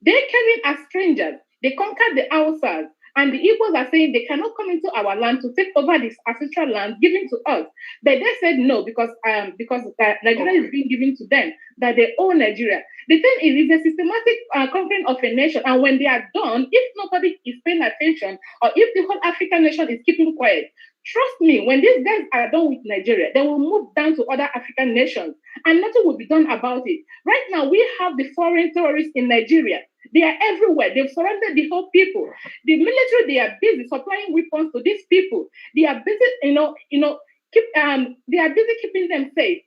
They came in as strangers. They conquered the Hausas. And the Igbos are saying they cannot come into our land to take over this ancestral land given to us. But they said no because Nigeria is being given to them, that they own Nigeria. The thing is, it's a systematic conquering of a nation. And when they are done, if nobody is paying attention, or if the whole African nation is keeping quiet, trust me, when these guys are done with Nigeria, they will move down to other African nations and nothing will be done about it. Right now, we have the foreign terrorists in Nigeria. They are everywhere. They've surrounded the whole people. The military, they are busy supplying weapons to these people. They are busy, they are busy keeping them safe.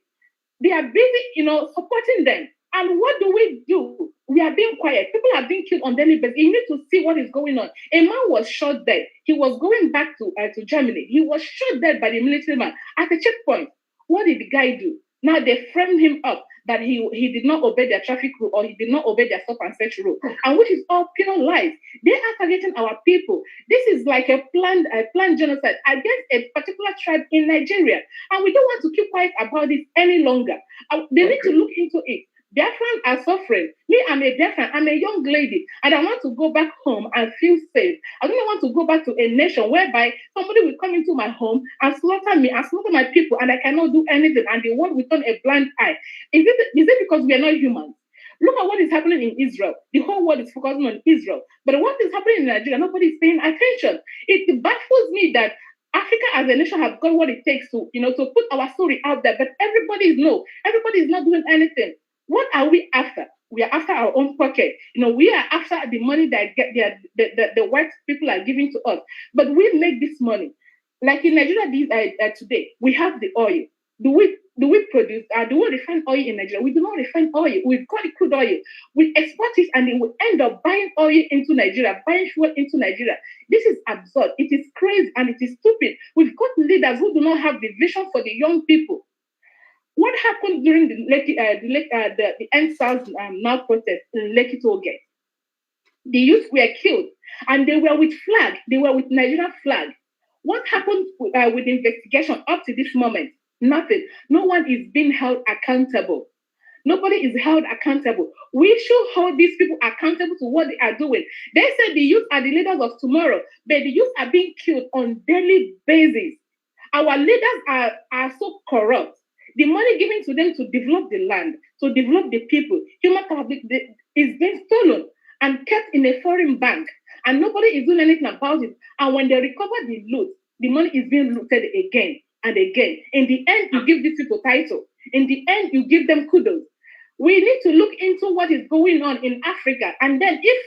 They are busy, supporting them. And what do? We are being quiet. People are being killed on daily basis. You need to see what is going on. A man was shot dead. He was going back to Germany. He was shot dead by the military man at a checkpoint. What did the guy do? Now they framed him up that he did not obey their traffic rule or he did not obey their stop and search rule, and which is all pure lies. They are targeting our people. This is like a planned genocide against a particular tribe in Nigeria, and we don't want to keep quiet about it any longer. They need to look into it. Biafrans are suffering. Me, I'm a Biafran. I'm a young lady, and I want to go back home and feel safe. I don't want to go back to a nation whereby somebody will come into my home and slaughter me and slaughter my people, and I cannot do anything, and the world will turn a blind eye. Is it because we are not humans? Look at what is happening in Israel. The whole world is focusing on Israel. But what is happening in Nigeria, nobody is paying attention. It baffles me that Africa as a nation has got what it takes to put our story out there, but everybody is not doing anything. What are we after? We are after our own pocket. We are after the money that the white people are giving to us. But we make this money. Like in Nigeria today, we have the oil. Do we produce? Do we refine oil in Nigeria? We do not refine oil. We've got crude oil. We export it and then we end up buying oil into Nigeria, buying fuel into Nigeria. This is absurd. It is crazy and it is stupid. We've got leaders who do not have the vision for the young people. What happened during the EndSARS now protest in Lekki Toll Gate? The youth were killed, and they were with flag. They were with Nigerian flag. What happened with the investigation up to this moment? Nothing. No one is being held accountable. Nobody is held accountable. We should hold these people accountable to what they are doing. They say the youth are the leaders of tomorrow, but the youth are being killed on daily basis. Our leaders are so corrupt. The money given to them to develop the land, to develop the people, human capital is being stolen and kept in a foreign bank, and nobody is doing anything about it. And when they recover the loot, the money is being looted again and again. In the end, you give these people title. In the end, you give them kudos. We need to look into what is going on in Africa. And then if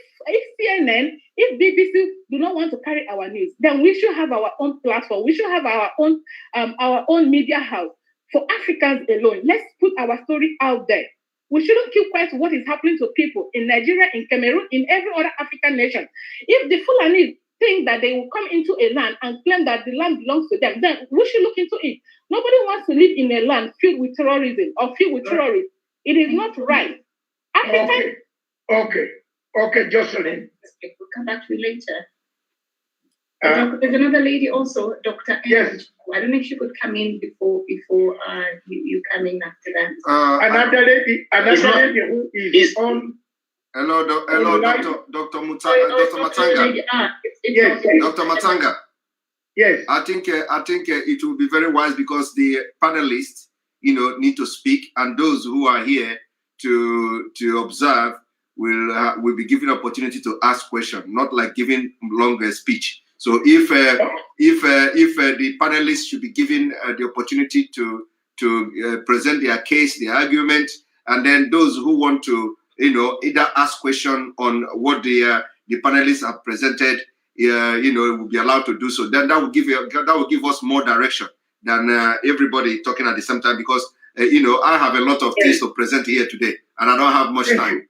CNN, if BBC do not want to carry our news, then we should have our own platform. We should have our own media house. For Africans alone, let's put our story out there. We shouldn't keep quiet to what is happening to people in Nigeria, in Cameroon, in every other African nation. If the Fulani think that they will come into a land and claim that the land belongs to them, then we should look into it. Nobody wants to live in a land filled with terrorism or filled with terrorists. It is not right. African. Okay, Jocelyn. We'll come back to you later. There's another lady also, Dr. Yes. I don't know if she could come in before you come in after that. Another lady who is on. Hello, Dr. Matsanga. Yes, Dr. Matsanga. Yes. I think it will be very wise because the panelists, need to speak, and those who are here to observe will be given opportunity to ask questions, not like giving longer speech. So if the panelists should be given the opportunity to present their case, their argument, and then those who want to either ask question on what the panelists have presented, will be allowed to do so. Then that will give us more direction than everybody talking at the same time, because I have a lot of things to present here today, and I don't have much time.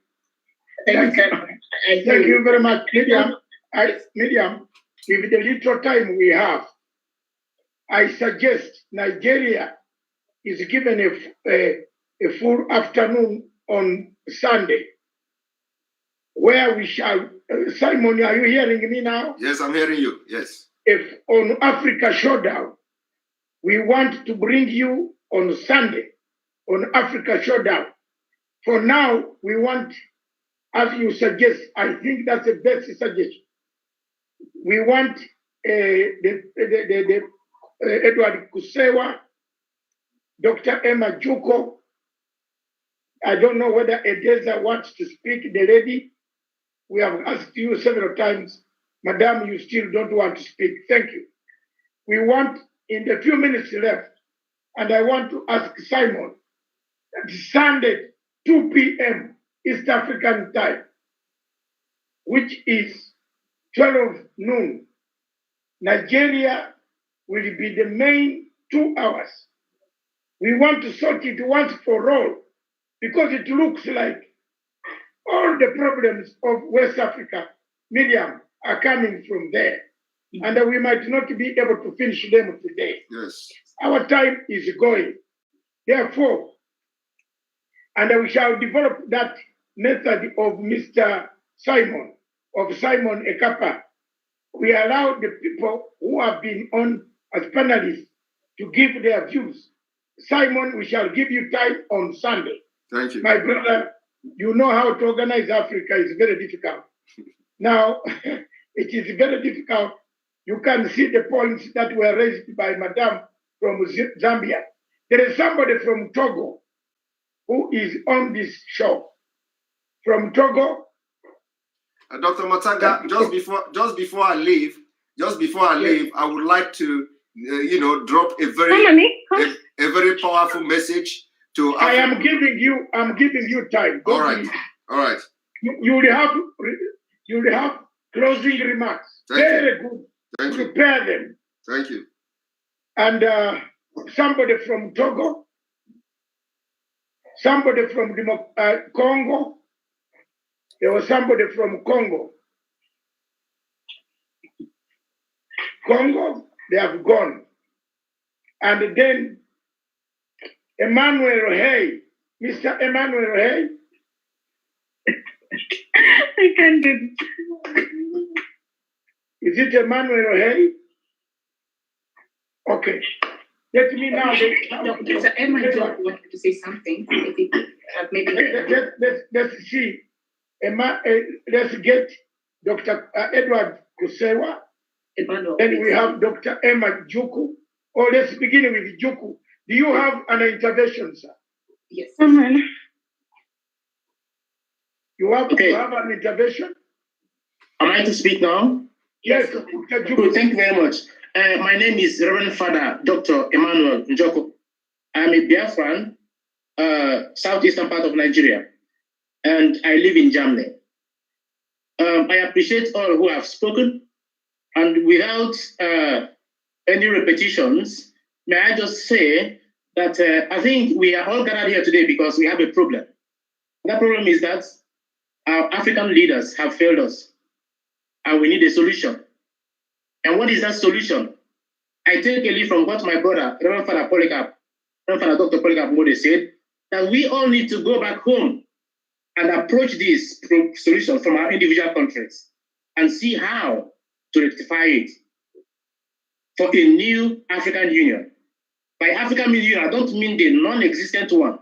Thank you very much, Miriam. with the little time we have, I suggest Nigeria is given a full afternoon on Sunday, where we shall, Simon, are you hearing me now? Yes, I'm hearing you, yes. If on Africa Showdown, we want to bring you on Sunday, on Africa Showdown. For now, we want, as you suggest, I think that's the best suggestion. We want Edward Kusewa, Dr. Emma Juko. I don't know whether Edeza wants to speak, the lady. We have asked you several times, Madam, you still don't want to speak. Thank you. We want, in the few minutes left, and I want to ask Simon, that Sunday, 2 p.m. East African time, which is 12 noon, Nigeria will be the main 2 hours. We want to sort it once for all, because it looks like all the problems of West Africa, Miriam, are coming from there. And we might not be able to finish them today. Yes. Our time is going. Therefore, and we shall develop that method of Mr. Simon, of Simon EKPA. We allow the people who have been on as panelists to give their views. Simon, we shall give you time on Sunday. Thank you. My brother, you know how to organize Africa is very difficult. Now, it is very difficult. You can see the points that were raised by Madame from Zambia. There is somebody from Togo who is on this show. From Togo. Dr. Matsanga, just before I leave, I would like to, drop a very powerful message to Africa. I'm giving you time. All right. You will have closing remarks. Very good. Thank you. Prepare them. Thank you. And somebody from Togo, somebody from Congo. There was somebody from Congo. They have gone. And then Emmanuel Hay, Mr. Emmanuel Hay. I can't do it. Is it Emmanuel Hay? Okay. Let me now. Dr. Emma wanted to say something. Maybe. Let's see. Let's get Dr. Edward Kusewa. Then we have Dr. Emma Juku. Or let's begin with Juku. Do you have an intervention, sir? Yes. You have an intervention? Am I to speak now? Yes. Thank you very much. My name is Reverend Father Dr. Emmanuel Njoko. I'm a Biafran, southeastern part of Nigeria, and I live in Germany. I appreciate all who have spoken, and without any repetitions, may I just say that I think we are all gathered here today because we have a problem. That problem is that our African leaders have failed us, and we need a solution. And what is that solution? I take a lead from what my brother, Reverend Father Dr. Polycarp Mode said, that we all need to go back home and approach this solution from our individual countries and see how to rectify it for a new African Union. By African Union, I don't mean the non-existent one,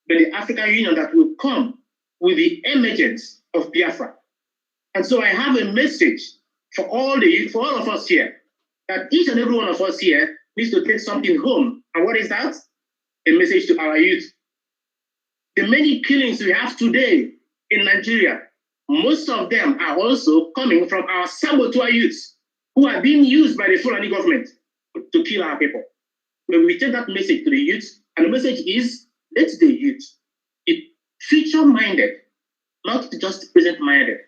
but the African Union that will come with the emergence of Biafra. And so I have a message for all of us here, that each and every one of us here needs to take something home. And what is that? A message to our youth. The many killings we have today in Nigeria, most of them are also coming from our saboteur youths who are being used by the Fulani government to kill our people. When we take that message to the youth, and the message is, let the youth be future-minded, not just present-minded.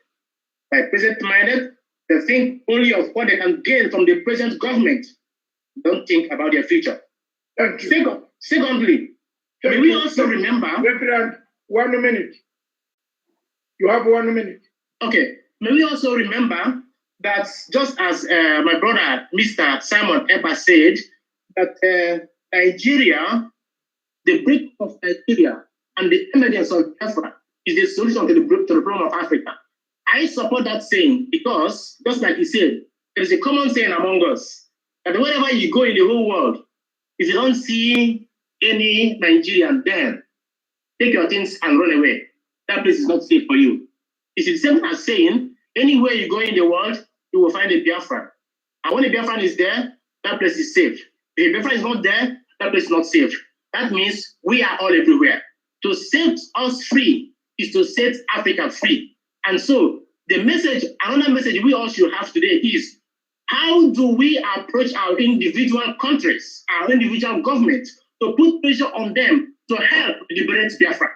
By present-minded, they think only of what they can gain from the present government. Don't think about their future. Secondly, may we also remember... Reverend, 1 minute. You have 1 minute. Okay. May we also remember that just as my brother, Mr. Simon Ekpa said, that Nigeria, the break of Nigeria and the emergence of Biafra is the solution to the problem of Africa. I support that saying because, just like he said, there is a common saying among us that wherever you go in the whole world, if you don't see any Nigerian there, take your things and run away. That place is not safe for you. It's the same as saying, anywhere you go in the world, you will find a Biafran. And when a Biafran is there, that place is safe. If a Biafran is not there, that place is not safe. That means we are all everywhere. To set us free is to set Africa free. And so the message, another message we all should have today is, how do we approach our individual countries, our individual governments, to put pressure on them to help liberate Biafra?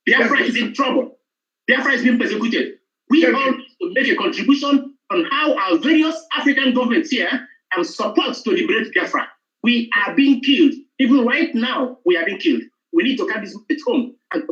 Biafra is in trouble. Biafra is being persecuted. We all need to make a contribution on how our various African governments here can support to liberate Biafra. We are being killed. Even right now, we are being killed. We need to carry this at home and